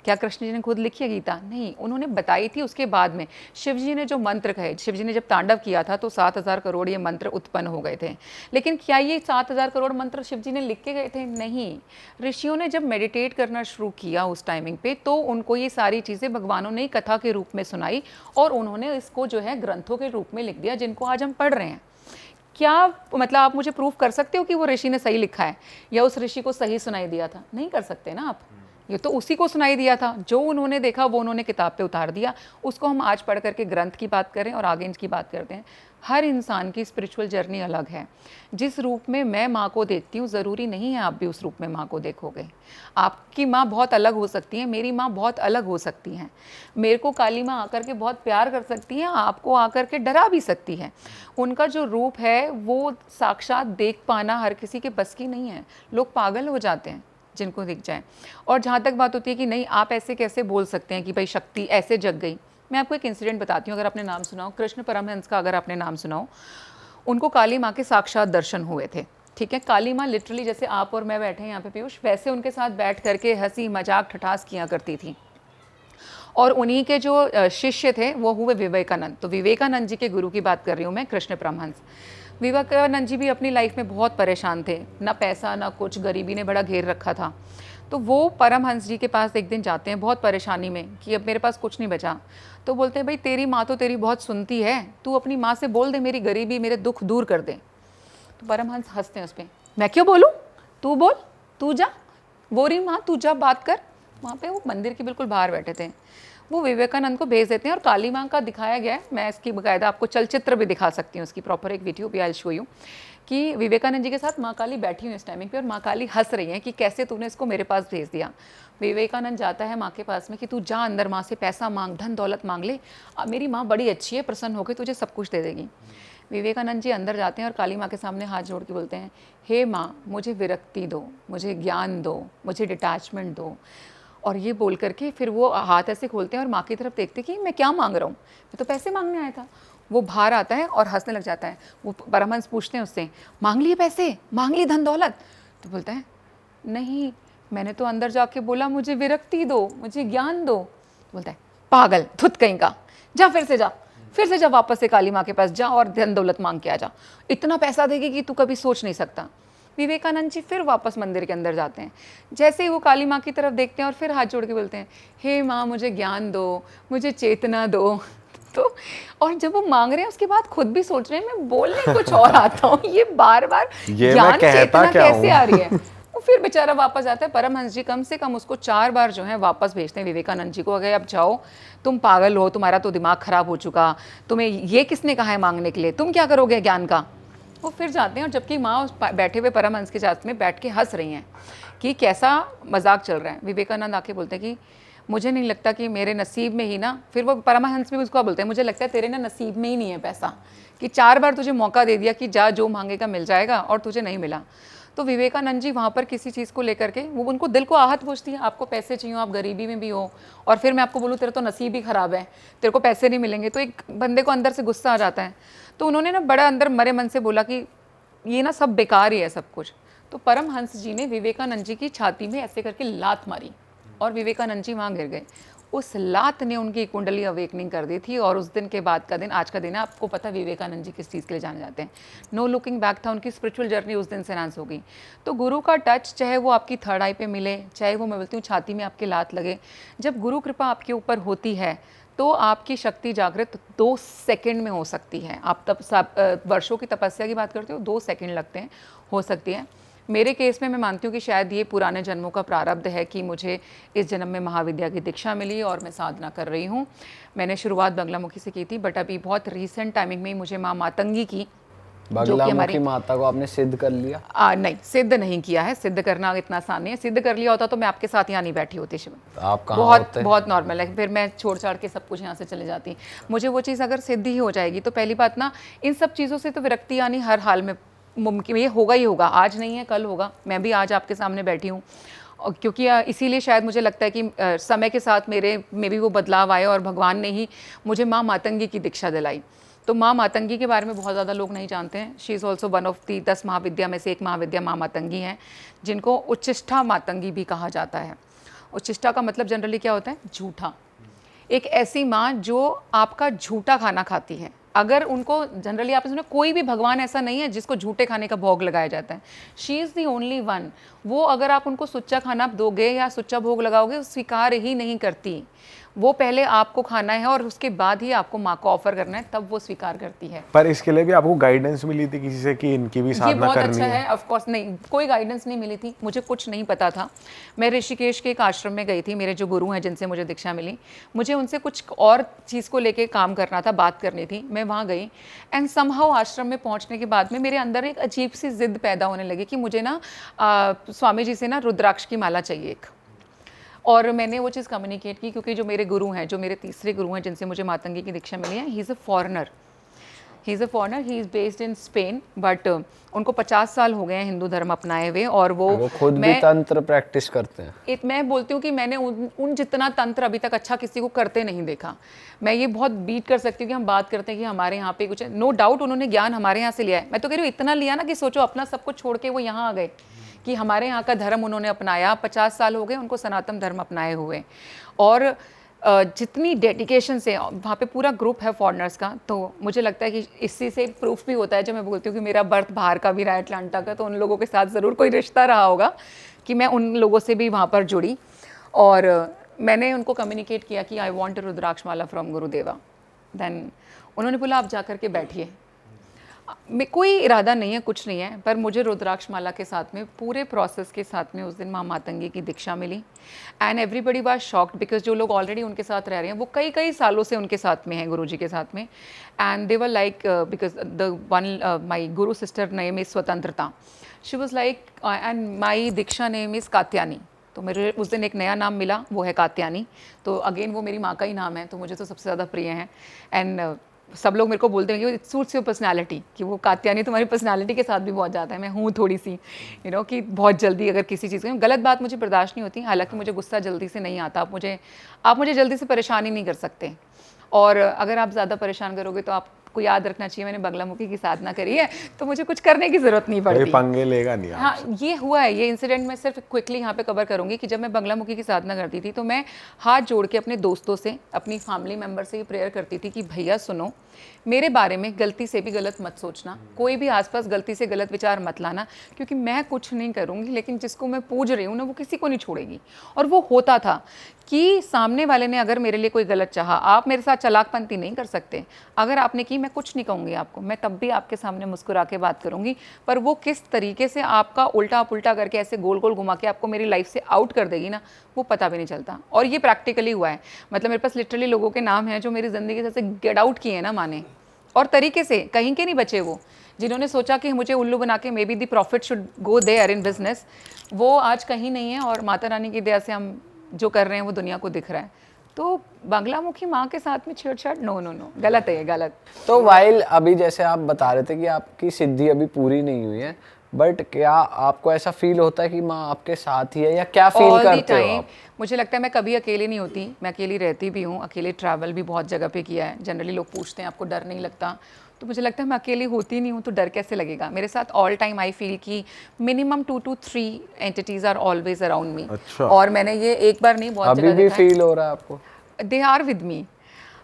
क्या कृष्ण जी ने खुद लिखी है गीता? नहीं, उन्होंने बताई थी उसके बाद में। शिव जी ने जो मंत्र कहे, शिव जी ने जब तांडव किया था तो 7000 करोड़ ये मंत्र उत्पन्न हो गए थे। लेकिन क्या ये 7000 करोड़ मंत्र शिव जी ने लिख के गए थे? नहीं। ऋषियों ने जब मेडिटेट करना शुरू किया उस टाइमिंग पे, तो उनको ये सारी चीज़ें भगवानों ने कथा के रूप में सुनाई, और उन्होंने इसको जो है ग्रंथों के रूप में लिख दिया, जिनको आज हम पढ़ रहे हैं। क्या मतलब आप मुझे प्रूफ कर सकते हो कि वो ऋषि ने सही लिखा है या उस ऋषि को सही सुनाई दिया था? नहीं कर सकते ना आप। ये तो उसी को सुनाई दिया था, जो उन्होंने देखा वो उन्होंने किताब पे उतार दिया, उसको हम आज पढ़ करके ग्रंथ की बात करें और आगे इनकी बात करते हैं। हर इंसान की स्पिरिचुअल जर्नी अलग है। जिस रूप में मैं माँ को देखती हूँ, ज़रूरी नहीं है आप भी उस रूप में माँ को देखोगे। आपकी माँ बहुत अलग हो सकती है, मेरी माँ बहुत अलग हो सकती हैं। मेरे को काली माँ आकर के बहुत प्यार कर सकती है, आपको आकर के डरा भी सकती है। उनका जो रूप है वो साक्षात देख पाना हर किसी के बस की नहीं है, लोग पागल हो जाते हैं जिनको दिख जाए। और जहाँ तक बात होती है कि नहीं आप ऐसे कैसे बोल सकते हैं कि भाई शक्ति ऐसे जग गई, मैं आपको एक इंसिडेंट बताती हूँ। अगर आपने नाम सुना हो कृष्ण परमहंस का, अगर आपने नाम सुना हो, उनको काली माँ के साक्षात दर्शन हुए थे। ठीक है, काली माँ लिटरली जैसे आप और मैं बैठे हैं यहाँ पे पीयूष, वैसे उनके साथ बैठ करके हंसी मजाक ठठास किया करती थी। और उन्हीं के जो शिष्य थे वो हुए विवेकानंद। तो विवेकानंद जी के गुरु की बात कर रही हूँ मैं, कृष्ण परमहंस। विवेकानंद जी भी अपनी लाइफ में बहुत परेशान थे, ना पैसा ना कुछ, गरीबी ने बड़ा घेर रखा था। तो वो परमहंस जी के पास एक दिन जाते हैं बहुत परेशानी में कि अब मेरे पास कुछ नहीं बचा। तो बोलते हैं भाई तेरी माँ तो तेरी बहुत सुनती है, तू अपनी माँ से बोल दे मेरी गरीबी मेरे दुख दूर कर दे। तो परमहंस हंसते हैं उस पर, मैं क्यों बोलूँ, तू बोल, तू जा, बोरी माँ तू जा बात कर। वहाँ पे वो मंदिर के बिल्कुल बाहर बैठे थे। वो विवेकानंद को भेज देते हैं और काली माँ का दिखाया गया है, मैं इसकी बाकायदा आपको चलचित्र भी दिखा सकती हूँ, उसकी प्रॉपर एक वीडियो भी आई शो यू, कि विवेकानंद जी के साथ माँ काली बैठी हुई इस टाइमिंग पे और माँ काली हंस रही हैं कि कैसे तूने इसको मेरे पास भेज दिया। विवेकानंद जाता है माँ के पास में कि तू जा अंदर माँ से पैसा मांग, धन दौलत मांग ले, मेरी माँ बड़ी अच्छी है, प्रसन्न होकर तुझे सब कुछ दे देगी। विवेकानंद जी अंदर जाते हैं और काली माँ के सामने हाथ जोड़ के बोलते हैं, हे माँ मुझे विरक्ति दो, मुझे ज्ञान दो, मुझे डिटैचमेंट दो। और ये बोल करके फिर वो हाथ ऐसे खोलते हैं और माँ की तरफ देखते कि मैं क्या मांग रहा हूँ, मैं तो पैसे मांगने आया था। वो बाहर आता है और हंसने लग जाता है। वो परमहंस पूछते हैं उससे, मांग लिए पैसे, मांग ली धन दौलत? तो बोलता है नहीं, मैंने तो अंदर जाके बोला मुझे विरक्ति दो, मुझे ज्ञान दो। तो बोलता है पागल, धुत कहीं का, जा फिर से जा वापस से काली माँ के पास जा और धन दौलत मांग के आ जा, इतना पैसा देगी कि तू कभी सोच नहीं सकता। विवेकानंद जी फिर वापस मंदिर के अंदर जाते हैं। जैसे ही वो काली माँ की तरफ देखते हैं और फिर हाथ जोड़ के बोलते हैं, हे माँ मुझे ज्ञान दो, मुझे चेतना दो। तो और जब वो मांग रहे हैं उसके बाद खुद भी सोच रहे हैं मैं बोलने कुछ और आता हूँ, ये बार बार ज्ञान चेतना कैसे आ रही है। वो फिर बेचारा वापस आता है। परमहंस जी कम से कम उसको 4 बार जो है वापस भेजते हैं विवेकानंद जी को, अगर आप जाओ, तुम पागल हो, तुम्हारा तो दिमाग खराब हो चुका, तुम्हें ये किसने कहा है मांगने के लिए, तुम क्या करोगे ज्ञान का। वो फिर जाते हैं और जबकि माँ उस बैठे हुए परमहंस के साथ में बैठ के हंस रही हैं कि कैसा मजाक चल रहा है। विवेकानंद आके बोलते हैं कि मुझे नहीं लगता कि मेरे नसीब में ही ना, फिर वो परमहंस भी उसको बोलते हैं मुझे लगता है तेरे ना नसीब में ही नहीं है पैसा, कि 4 बार तुझे मौका दे दिया कि जा जो मांगेगा मिल जाएगा और तुझे नहीं मिला। तो विवेकानंद जी वहाँ पर किसी चीज़ को लेकर के वो उनको दिल को आहत पहुँचती है, आपको पैसे चाहिए, आप गरीबी में भी हो और फिर मैं आपको बोलूँ तेरा तो नसीब ही ख़राब है, तेरे को पैसे नहीं मिलेंगे, तो एक बंदे को अंदर से गुस्सा आ जाता है। तो उन्होंने ना बड़ा अंदर मरे मन से बोला कि ये ना सब बेकार ही है सब कुछ। तो परमहंस जी ने विवेकानंद जी की छाती में ऐसे करके लात मारी और विवेकानंद जी वहाँ गिर गए। उस लात ने उनकी कुंडली अवेकनिंग कर दी थी और उस दिन के बाद का दिन आज का दिन है। आपको पता विवेकानंद जी किस चीज़ के लिए जाने जाते हैं, नो लुकिंग बैक था, उनकी स्पिरिचुअल जर्नी उस दिन से एनहांस हो गई। तो गुरु का टच, चाहे वो आपकी थर्ड आई पे मिले, चाहे वो मैं बोलती हूँ छाती में आपके लात लगे, जब गुरु कृपा आपके ऊपर होती है तो आपकी शक्ति जागृत 2 सेकंड में हो सकती है। आप तब वर्षों की तपस्या की बात करते हो, 2 सेकंड लगते हैं, हो सकती है। मेरे केस में मैं मानती हूँ कि शायद ये पुराने जन्मों का प्रारब्ध है कि मुझे इस जन्म में महाविद्या की दीक्षा मिली और मैं साधना कर रही हूँ। मैंने शुरुआत बगलामुखी से की थी, बट अभी बहुत रीसेंट टाइमिंग में ही मुझे माँ मातंगी की, बगलामुखी माता को आपने सिद्ध कर लिया? नहीं, सिद्ध नहीं किया है। सिद्ध करना इतना आसान नहीं है। सिद्ध कर लिया होता तो मैं आपके साथ यहाँ नहीं बैठी होती शिव। आप कहाँ होते? बहुत नॉर्मल है, फिर मैं छोड़ छाड़ के सब कुछ यहाँ से चले जाती। मुझे वो चीज़ अगर सिद्ध ही हो जाएगी तो पहली बात ना, इन सब चीज़ों से तो विरक्ति आनी हर हाल में मुमकिन, ये होगा ही होगा, आज नहीं है कल होगा। मैं भी आज आपके सामने बैठी हूँ क्योंकि इसीलिए शायद मुझे लगता है कि समय के साथ मेरे में भी वो बदलाव आए और भगवान ने ही मुझे माँ मातंगी की दीक्षा दिलाई। तो माँ मातंगी के बारे में बहुत ज़्यादा लोग नहीं जानते हैं। She is also one of the 10 महाविद्या में से एक महाविद्या माँ मातंगी है, जिनको उच्चिष्ठा मातंगी भी कहा जाता है। उच्चिष्ठा का मतलब जनरली क्या होता है? झूठा। एक ऐसी माँ जो आपका झूठा खाना खाती है। अगर उनको जनरली आपने सुना, कोई भी भगवान ऐसा नहीं है जिसको झूठे खाने का भोग लगाया जाता है। She is the only one. वो अगर आप उनको सुच्चा खाना दोगे या सुच्चा भोग लगाओगे, स्वीकार ही नहीं करती। वो पहले आपको खाना है और उसके बाद ही आपको माँ को ऑफर करना है, तब वो स्वीकार करती है। पर इसके लिए भी आपको गाइडेंस मिली थी किसी से कि इनकी भी साधना करनी है? ये बहुत अच्छा है। ऑफ कोर्स नहीं, कोई गाइडेंस नहीं मिली थी, मुझे कुछ नहीं पता था। मैं ऋषिकेश के एक आश्रम में गई थी, मेरे जो गुरु हैं जिनसे मुझे दीक्षा मिली, मुझे उनसे कुछ और चीज़ को लेके काम करना था, बात करनी थी। मैं वहाँ गई एंड समहाउ आश्रम में पहुँचने के बाद में मेरे अंदर एक अजीब सी जिद पैदा होने लगी कि मुझे ना स्वामी जी से ना रुद्राक्ष की माला चाहिए एक। और मैंने वो चीज़ कम्युनिकेट की क्योंकि जो मेरे गुरु हैं, जो मेरे तीसरे गुरु हैं जिनसे मुझे मातंगी की दीक्षा मिली है, he is a foreigner, he is based in Spain, but उनको 50 साल हो गए हैं हिंदू धर्म अपनाए हुए। और वो खुद भी तंत्र प्रैक्टिस करते हैं। मैं बोलती हूँ कि मैंने उन जितना तंत्र अभी तक अच्छा किसी को करते नहीं देखा। मैं ये बहुत बीट कर सकती हूँ कि हम बात करते हैं कि हमारे यहाँ पे कुछ, नो डाउट उन्होंने ज्ञान हमारे यहाँ से लिया है। मैं तो कह रही हूँ इतना लिया ना कि सोचो अपना सब कुछ छोड़ के वो यहाँ आ गए कि हमारे यहाँ का धर्म उन्होंने अपनाया। 50 साल हो गए उनको सनातन धर्म अपनाए हुए। और जितनी डेडिकेशन से वहाँ पे पूरा ग्रुप है फॉरेनर्स का, तो मुझे लगता है कि इसी से प्रूफ भी होता है जब मैं बोलती हूँ कि मेरा बर्थ बाहर का भी रहा है, अटलांटा का, तो उन लोगों के साथ ज़रूर कोई रिश्ता रहा होगा कि मैं उन लोगों से भी वहाँ पर जुड़ी। और मैंने उनको कम्युनिकेट किया कि I want rudraksha mala from Gurudeva. Then उन्होंने बोला आप जा कर के बैठिए। कोई इरादा नहीं है, कुछ नहीं है, पर मुझे रुद्राक्ष माला के साथ में पूरे प्रोसेस के साथ में उस दिन माँ मातंगी की दीक्षा मिली and everybody was shocked because जो लोग ऑलरेडी उनके साथ रह रहे हैं वो कई कई सालों से उनके साथ में हैं, गुरुजी के साथ में, and they were like because the one my guru sister name is Swatantrata, she was like and my diksha name is Katyani. तो मेरे उस दिन एक नया नाम मिला, वो है कात्यानी। तो अगेन वो मेरी माँ का ही नाम है, तो मुझे तो सबसे ज़्यादा प्रिय है। एंड सब लोग मेरे को बोलते हैं कि इट सूट्स योर पर्सनैलिटी, कि वो कात्यानी तुम्हारी पर्सनैलिटी के साथ भी बहुत जाता है। मैं हूँ थोड़ी सी कि बहुत जल्दी अगर किसी चीज़ में गलत बात मुझे बर्दाश्त नहीं होती, हालांकि मुझे गुस्सा जल्दी से नहीं आता। आप मुझे जल्दी से परेशान ही नहीं कर सकते, और अगर आप ज़्यादा परेशान करोगे तो आपको याद रखना चाहिए मैंने बगलामुखी की साधना करी है, तो मुझे कुछ करने की ज़रूरत नहीं पड़ती। पंगे लेगा नहीं। हाँ, ये हुआ है, ये इंसिडेंट मैं सिर्फ क्विकली यहाँ पे कवर करूँगी कि जब मैं बगलामुखी की साधना करती थी तो मैं हाथ जोड़ के अपने दोस्तों से, अपनी फैमिली मेम्बर से ये प्रेयर करती थी कि भैया सुनो, मेरे बारे में गलती से भी गलत मत सोचना, कोई भी आसपास गलती से गलत विचार मत लाना, क्योंकि मैं कुछ नहीं करूँगी लेकिन जिसको मैं पूज रही हूँ ना वो किसी को नहीं छोड़ेगी। और वो होता था कि सामने वाले ने अगर मेरे लिए कोई गलत चाहा, आप मेरे साथ चालाकपंती नहीं कर सकते, अगर आपने की मैं कुछ नहीं कहूँगी आपको, मैं तब भी आपके सामने मुस्कुरा के बात करूँगी, पर वो किस तरीके से आपका उल्टा पुल्टा करके ऐसे गोल गोल घुमा के आपको मेरी लाइफ से आउट कर देगी ना, वो पता भी नहीं चलता। और ये प्रैक्टिकली हुआ है, मतलब मेरे पास लिटरली लोगों के नाम हैं जो मेरी ज़िंदगी से गेट आउट किए हैं ना माने, और तरीके से कहीं के नहीं बचे वो, जिन्होंने सोचा कि मुझे उल्लू बना के maybe the profit should go there in business, वो आज कहीं नहीं है, और माता रानी की दया से हम जो कर रहे हैं वो दुनिया को दिख रहा है। तो बगलामुखी माँ के साथ में छेड़छाड़ नो नो नो, गलत है ये, गलत। तो वाइल अभी जैसे आप बता रहे थे कि आपकी सिद्धि अभी पूरी नहीं हुई है, बट क्या आपको ऐसा फील होता है कि माँ आपके साथ ही है, या क्या फील करते हो आप? मुझे लगता है मैं कभी अकेले नहीं होती, मैं अकेली रहती भी हूँ, अकेले ट्रैवल भी बहुत जगह पे किया है। जनरली लोग पूछते हैं आपको डर नहीं लगता, तो मुझे लगता है मैं अकेली होती नहीं हूँ तो डर कैसे लगेगा। मेरे साथ ऑल टाइम आई फील कि minimum 2 to 3 entities are always around me. और मैंने ये एक बार नहीं, बहुत जगह अभी भी फील हो रहा है आपको? They are with me.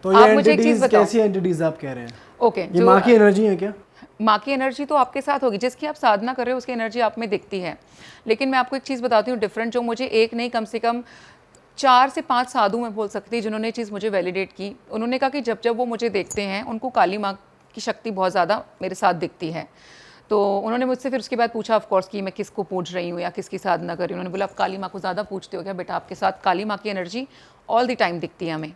तो ये एंटिटीज कैसी एंटिटीज आप कह रहे हैं? ओके, ये माँ की एनर्जी है क्या? माँ की एनर्जी तो आपके साथ होगी, जिसकी आप साधना कर रहे हो उसकी एनर्जी आप में दिखती है। लेकिन मैं आपको एक चीज़ बताती हूँ डिफरेंट, जो मुझे एक नहीं कम से कम 4 से 5 साधु मैं बोल सकती जिन्होंने ये चीज़ मुझे वैलिडेट की। उन्होंने कहा कि जब जब वो मुझे देखते हैं उनको काली माँ की शक्ति बहुत ज़्यादा मेरे साथ दिखती है। तो उन्होंने मुझसे फिर उसके बाद पूछा ऑफ कोर्स कि मैं किसको पूज रही हूँ या किसकी साधना कर रही हूँ। उन्होंने बोला आप काली माँ को ज़्यादा पूजते हो क्या बेटा, आपके साथ काली माँ की एनर्जी ऑल द टाइम दिखती है हमें।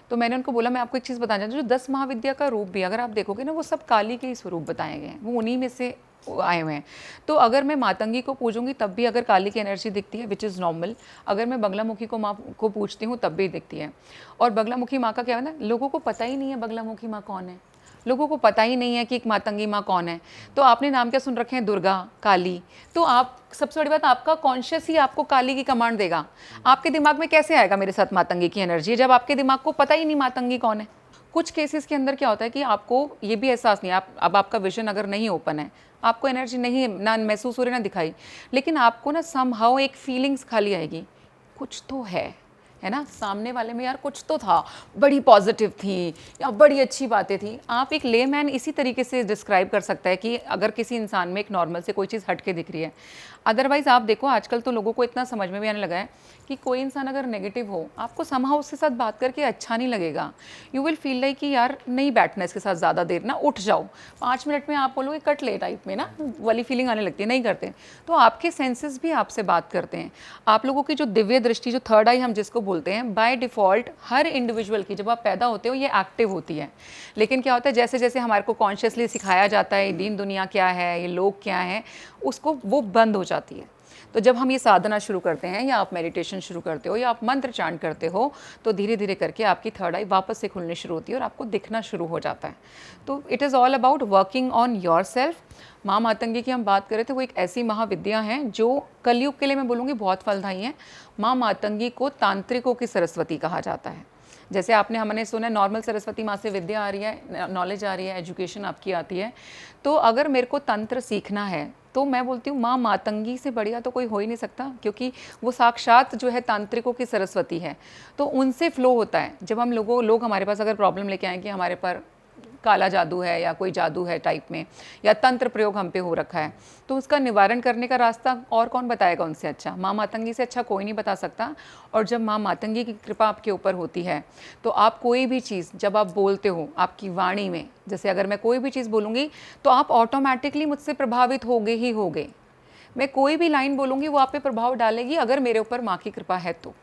तो मैंने उनको बोला मैं आपको एक चीज़ बताना चाहती हूँ, जो 10 महाविद्या का रूप भी अगर आप देखोगे ना वो सब काली के ही स्वरूप बताए गए हैं, वो उन्हीं में से आए हुए हैं। तो अगर मैं मातंगी को पूजूंगी तब भी अगर काली की एनर्जी दिखती है विच इज़ नॉर्मल, अगर मैं बगलामुखी को माँ को पूछती हूँ तब भी दिखती है। और बगलामुखी माँ का क्या है ना, लोगों को पता ही नहीं है बगलामुखी माँ कौन है, लोगों को पता ही नहीं है कि एक मातंगी माँ कौन है। तो आपने नाम क्या सुन रखे हैं, दुर्गा, काली, तो आप सबसे बड़ी बात आपका कॉन्शियस ही आपको काली की कमांड देगा। आपके दिमाग में कैसे आएगा मेरे साथ मातंगी की एनर्जी, जब आपके दिमाग को पता ही नहीं मातंगी कौन है। कुछ केसेस के अंदर क्या होता है कि आपको ये भी एहसास नहीं, आप अब आपका विजन अगर नहीं ओपन है, आपको एनर्जी नहीं ना महसूस हो रही ना दिखाई, लेकिन आपको ना समहाउ एक फीलिंग्स खाली आएगी, कुछ तो है ना, सामने वाले में यार कुछ तो था, बड़ी पॉजिटिव थी या बड़ी अच्छी बातें थी। आप एक लेमैन इसी तरीके से डिस्क्राइब कर सकता है कि अगर किसी इंसान में एक नॉर्मल से कोई चीज़ हट के दिख रही है। अदरवाइज़ आप देखो आजकल तो लोगों को इतना समझ में भी आने लगा है कि कोई इंसान अगर नेगेटिव हो, आपको समहाउ उसके साथ बात करके अच्छा नहीं लगेगा। यू विल फील लाइक कि यार नहीं बैठना इसके साथ ज़्यादा देर ना, उठ जाओ। 5 मिनट में आप बोलोगे कट ले टाइप में ना वाली फीलिंग आने लगती है, नहीं करते। तो आपके सेंसेस भी आपसे बात करते हैं। आप लोगों की जो दिव्य दृष्टि, जो थर्ड आई हम जिसको बोलते हैं, बाय डिफ़ॉल्ट हर इंडिविजुअल की जब आप पैदा होते हो ये एक्टिव होती है। लेकिन क्या होता है, जैसे जैसे हमारे को कॉन्शियसली सिखाया जाता है दीन दुनिया क्या है, ये लोग क्या हैं, उसको वो बंद हो जाती है। तो जब हम ये साधना शुरू करते हैं या आप मेडिटेशन शुरू करते हो या आप मंत्र चांट करते हो, तो धीरे धीरे करके आपकी थर्ड आई वापस से खुलनी शुरू होती है और आपको दिखना शुरू हो जाता है। तो it is all about working on your self. माँ मातंगी की हम बात करें तो वो एक ऐसी महाविद्या हैं जो कलयुग के लिए मैं बोलूँगी बहुत फलदायी हैं। माँ मातंगी को तांत्रिकों की सरस्वती कहा जाता है। जैसे आपने हमने सुना है नॉर्मल सरस्वती माँ से विद्या आ रही है, नॉलेज आ रही है, एजुकेशन आपकी आती है। तो अगर मेरे को तंत्र सीखना है तो मैं बोलती हूँ माँ मातंगी से बढ़िया तो कोई हो ही नहीं सकता, क्योंकि वो साक्षात जो है तांत्रिकों की सरस्वती है। तो उनसे फ्लो होता है। जब हम लोग हमारे पास अगर प्रॉब्लम लेके आएँ कि हमारे पर काला जादू है या कोई जादू है टाइप में, या तंत्र प्रयोग हम पे हो रखा है, तो उसका निवारण करने का रास्ता और कौन बताएगा उनसे अच्छा? माँ मातंगी से अच्छा कोई नहीं बता सकता। और जब माँ मातंगी की कृपा आपके ऊपर होती है तो आप कोई भी चीज़ जब आप बोलते हो, आपकी वाणी में, जैसे अगर मैं कोई भी चीज़ बोलूँगी तो आप ऑटोमेटिकली मुझसे प्रभावित होगे ही होगे। मैं कोई भी लाइन बोलूँगी वो आप पे प्रभाव डालेगी, अगर मेरे ऊपर माँ की कृपा है तो।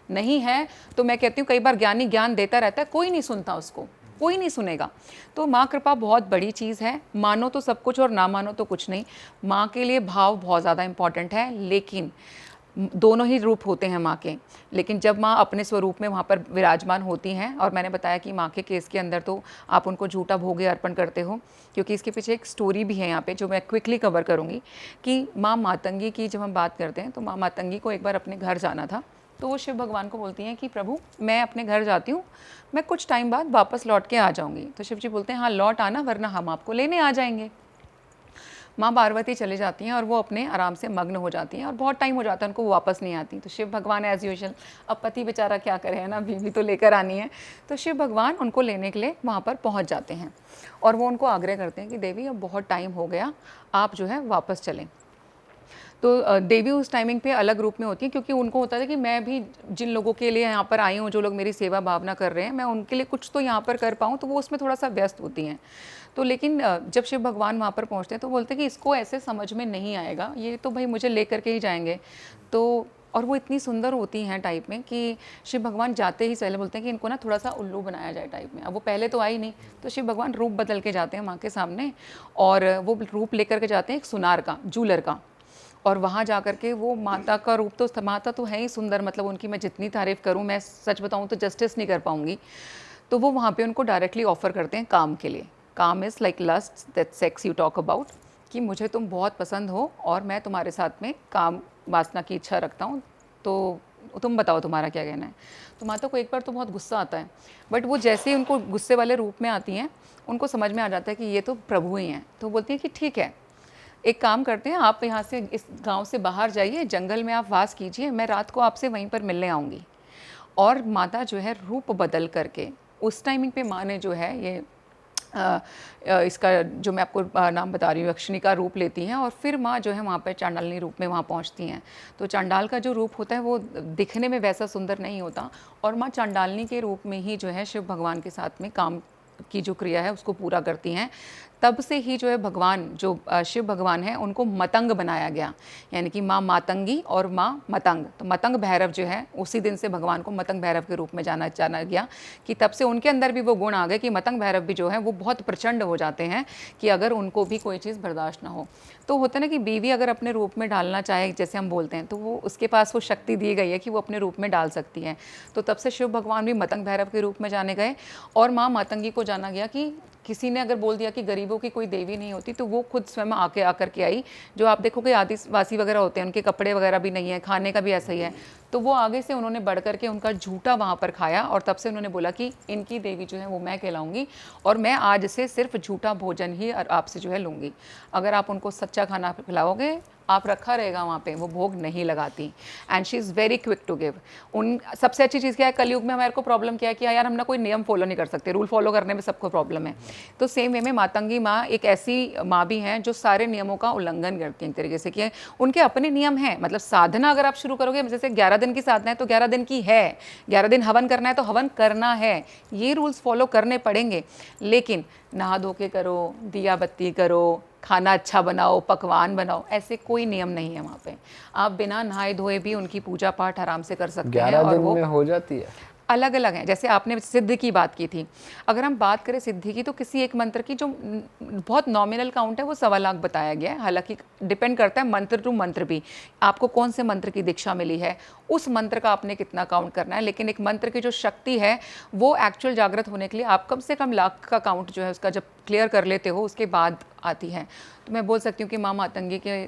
नहीं है तो मैं कहती हूँ कई बार ज्ञानी ज्ञान देता रहता है, कोई नहीं सुनता उसको, कोई नहीं सुनेगा। तो माँ कृपा बहुत बड़ी चीज़ है, मानो तो सब कुछ और ना मानो तो कुछ नहीं। माँ के लिए भाव बहुत ज़्यादा इम्पॉर्टेंट है, लेकिन दोनों ही रूप होते हैं माँ के। लेकिन जब माँ अपने स्वरूप में वहाँ पर विराजमान होती हैं, और मैंने बताया कि माँ के केस के अंदर तो आप उनको झूठा भोगे अर्पण करते हो, क्योंकि इसके पीछे एक स्टोरी भी है यहाँ पे जो मैं क्विकली कवर करूँगी। कि माँ मातंगी की जब हम बात करते हैं तो माँ मातंगी को एक बार अपने घर जाना था, तो वो शिव भगवान को बोलती हैं कि प्रभु मैं अपने घर जाती हूँ, मैं कुछ टाइम बाद वापस लौट के आ जाऊँगी। तो शिव जी बोलते हैं हाँ लौट आना, वरना हम आपको लेने आ जाएंगे। माँ पार्वती चले जाती हैं और वो अपने आराम से मग्न हो जाती हैं, और बहुत टाइम हो जाता है उनको, वो वापस नहीं आती। तो शिव भगवान एज़ यूजुअल, अब पति बेचारा क्या करे, है ना, बीवी तो लेकर आनी है, तो शिव भगवान उनको लेने के लिए वहाँ पर पहुँच जाते हैं और वो उनको आग्रह करते हैं कि देवी अब बहुत टाइम हो गया, आप जो है वापस चलें। तो देवी उस टाइमिंग पे अलग रूप में होती है, क्योंकि उनको होता था कि मैं भी जिन लोगों के लिए यहाँ पर आई हूँ, जो लोग मेरी सेवा भावना कर रहे हैं, मैं उनके लिए कुछ तो यहाँ पर कर पाऊँ, तो वो उसमें थोड़ा सा व्यस्त होती हैं। तो लेकिन जब शिव भगवान वहाँ पर पहुँचते हैं तो बोलते हैं कि इसको ऐसे समझ में नहीं आएगा, ये तो भाई मुझे ले करके ही जाएंगे। तो और वो इतनी सुंदर होती हैं टाइप में कि शिव भगवान जाते ही पहले बोलते हैं कि इनको ना थोड़ा सा उल्लू बनाया जाए टाइप में। अब वो पहले तो आई नहीं, तो शिव भगवान रूप बदल के जाते हैं माँ के सामने, और वो रूप लेकर के जाते हैं एक सुनार का, जूलर का। और वहाँ जा कर के वो माता का रूप, तो माता तो है ही सुंदर, मतलब उनकी मैं जितनी तारीफ़ करूँ, मैं सच बताऊँ तो जस्टिस नहीं कर पाऊँगी। तो वो वहाँ पे उनको डायरेक्टली ऑफ़र करते हैं काम के लिए। काम is like lust, that sex you talk about, कि मुझे तुम बहुत पसंद हो और मैं तुम्हारे साथ में काम वासना की इच्छा रखता हूँ, तो तुम बताओ तुम्हारा क्या कहना है। तो माता को एक बार तो बहुत गुस्सा आता है, बट वो जैसे ही उनको गुस्से वाले रूप में आती हैं, उनको समझ में आ जाता है कि ये तो प्रभु ही हैं। तो बोलती हैं कि ठीक है, एक काम करते हैं, आप यहाँ से इस गांव से बाहर जाइए, जंगल में आप वास कीजिए, मैं रात को आपसे वहीं पर मिलने आऊँगी। और माता जो है रूप बदल करके उस टाइमिंग पे माँ ने जो है ये इसका जो मैं आपको नाम बता रही हूँ, यक्षिणी का रूप लेती हैं, और फिर माँ जो है वहाँ पर चांडालनी रूप में वहाँ पहुँचती हैं। तो चांडाल का जो रूप होता है वो दिखने में वैसा सुंदर नहीं होता, और माँ चांडालनी के रूप में ही जो है शिव भगवान के साथ में काम की जो क्रिया है उसको पूरा करती हैं। तब से ही जो है भगवान, जो शिव भगवान है, उनको मतंग बनाया गया, यानी कि माँ मातंगी और माँ मतंग। तो मतंग भैरव जो है, उसी दिन से भगवान को मतंग भैरव के रूप में जाना गया, कि तब से उनके अंदर भी वो गुण आ गए कि मतंग भैरव भी जो है वो बहुत प्रचंड हो जाते हैं, कि अगर उनको भी कोई चीज़ बर्दाश्त ना हो। तो होता है ना कि बीवी अगर अपने रूप में डालना चाहे, जैसे हम बोलते हैं, तो वो उसके पास वो शक्ति दी गई है कि वो अपने रूप में डाल सकती है। तो तब से शिव भगवान भी मतंग भैरव के रूप में जाने गए, और माँ मातंगी को जाना गया कि किसी ने अगर बोल दिया कि गरीबों की कोई देवी नहीं होती, तो वो खुद स्वयं आकर के आई। जो आप देखोगे आदिवासी वगैरह होते हैं, उनके कपड़े वगैरह भी नहीं है, खाने का भी ऐसा ही है। तो वो आगे से उन्होंने बढ़ करके उनका झूठा वहाँ पर खाया, और तब से उन्होंने बोला कि इनकी देवी जो है वो मैं कहलाऊँगी, और मैं आज से सिर्फ झूठा भोजन ही आपसे जो है लूँगी। अगर आप उनको सच्चा खाना खिलाओगे, आप रखा रहेगा वहाँ पे, वो भोग नहीं लगाती। And she is very quick to give. उन सबसे अच्छी चीज़ क्या है, कलयुग में हमारे को प्रॉब्लम क्या है कि यार हम ना कोई नियम फॉलो नहीं कर सकते, रूल फॉलो करने में सबको प्रॉब्लम है। तो सेम वे में मातंगी माँ एक ऐसी माँ भी हैं जो सारे नियमों का उल्लंघन करती हैं एक तरीके से, कि उनके अपने नियम हैं। मतलब साधना अगर आप शुरू करोगे, जैसे 11 दिन की साधना है तो 11 दिन की है, 11 दिन हवन करना है तो हवन करना है, ये रूल्स फॉलो करने पड़ेंगे। लेकिन नहा धो के करो, दिया बत्ती करो, खाना अच्छा बनाओ, पकवान बनाओ, ऐसे कोई नियम नहीं है वहाँ पे। आप बिना नहाए धोए भी उनकी पूजा पाठ आराम से कर सकते हैं। 11 और दिन वो में हो जाती है। अलग अलग हैं। जैसे आपने सिद्धि की बात की थी, अगर हम बात करें सिद्धि की, तो किसी एक मंत्र की जो बहुत नॉमिनल काउंट है वो 1.25 लाख बताया गया है। हालांकि डिपेंड करता है मंत्र टू मंत्र भी, आपको कौन से मंत्र की दीक्षा मिली है, उस मंत्र का आपने कितना काउंट करना है। लेकिन एक मंत्र की जो शक्ति है वो एक्चुअल जागृत होने के लिए आप कम से कम लाख का काउंट जो है उसका जब क्लियर कर लेते हो, उसके बाद आती है। तो मैं बोल सकती हूँ कि माँ मातंगी के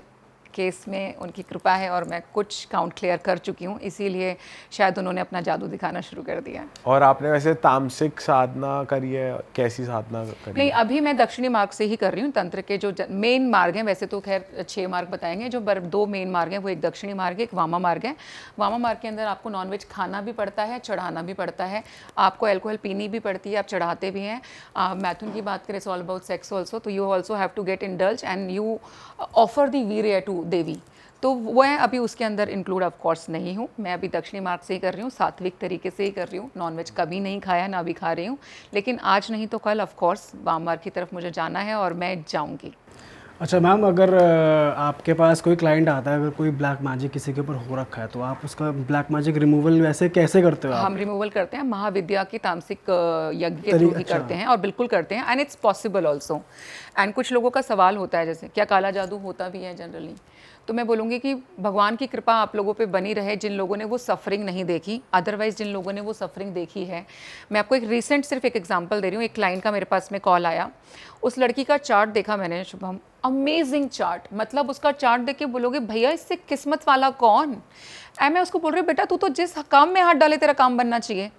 केस में उनकी कृपा है और मैं कुछ काउंट क्लियर कर चुकी हूँ, इसीलिए शायद उन्होंने अपना जादू दिखाना शुरू कर दिया। और आपने वैसे तामसिक साधना करी है, कैसी साधना करी नहीं, है? अभी मैं दक्षिणी मार्ग से ही कर रही हूँ। तंत्र के जो मेन मार्ग हैं, वैसे तो खैर 6 मार्ग बताएंगे, जो 2 मेन मार्ग हैं वो एक दक्षिणी मार्ग है, एक वामा मार्ग है। वामा मार्ग के अंदर आपको नॉनवेज खाना भी पड़ता है, चढ़ाना भी पड़ता है, आपको अल्कोहल पीनी भी पड़ती है, आप चढ़ाते भी हैं। मैथुन की बात करें, it's all about sex also, तो you also have to get indulge and you offer the virya to Devi. तो वो है, अभी उसके अंदर इंक्लूड ऑफ कोर्स नहीं हूँ मैं, अभी दक्षिणी मार्ग से ही कर रही हूँ, सात्विक तरीके से ही कर रही हूँ, नॉनवेज कभी नहीं खाया, ना भी खा रही हूँ, लेकिन आज नहीं तो कल ऑफ कोर्स वाम मार्ग की तरफ मुझे जाना है और मैं जाऊँगी। अच्छा मैम, अगर आपके पास कोई क्लाइंट आता है, अगर कोई ब्लैक मैजिक किसी के ऊपर हो रखा है, तो आप उसका ब्लैक मैजिक रिमूवल वैसे कैसे करते हो आप? हम रिमूवल करते हैं, महाविद्या की तामसिक यज्ञ के थ्रू ही करते हैं, और बिल्कुल करते हैं, and it's possible also. And कुछ लोगों का सवाल होता है जैसे क्या काला जादू होता भी है जनरली, तो मैं बोलूँगी कि भगवान की कृपा आप लोगों पे बनी रहे, जिन लोगों ने वो सफरिंग नहीं देखी, अदरवाइज जिन लोगों ने वो सफरिंग देखी है। मैं आपको एक रिसेंट सिर्फ एक एग्जांपल दे रही हूँ। एक क्लाइंट का मेरे पास में कॉल आया, उस लड़की का चार्ट देखा मैंने शुभम, अमेजिंग चार्ट, मतलब उसका चार्ट देख के बोलोगे भैया इससे किस्मत वाला कौन। मैं उसको बोल रही हूँ बेटा तू तो जिस काम में हाथ डाले तेरा काम बनना चाहिए।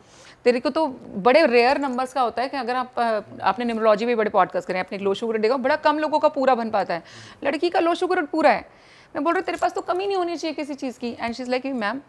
तेरे को तो बड़े रेयर नंबर्स का होता है कि अगर आपने न्यूमरोलॉजी में बड़े पॉडकास्ट करें, आपने लो शुगर देखा, बड़ा कम लोगों का पूरा बन पाता है। लड़की का लो शुगर पूरा है। मैं बोल रही हूँ तेरे पास तो कमी नहीं होनी चाहिए किसी चीज़ की। And she is like ma'am,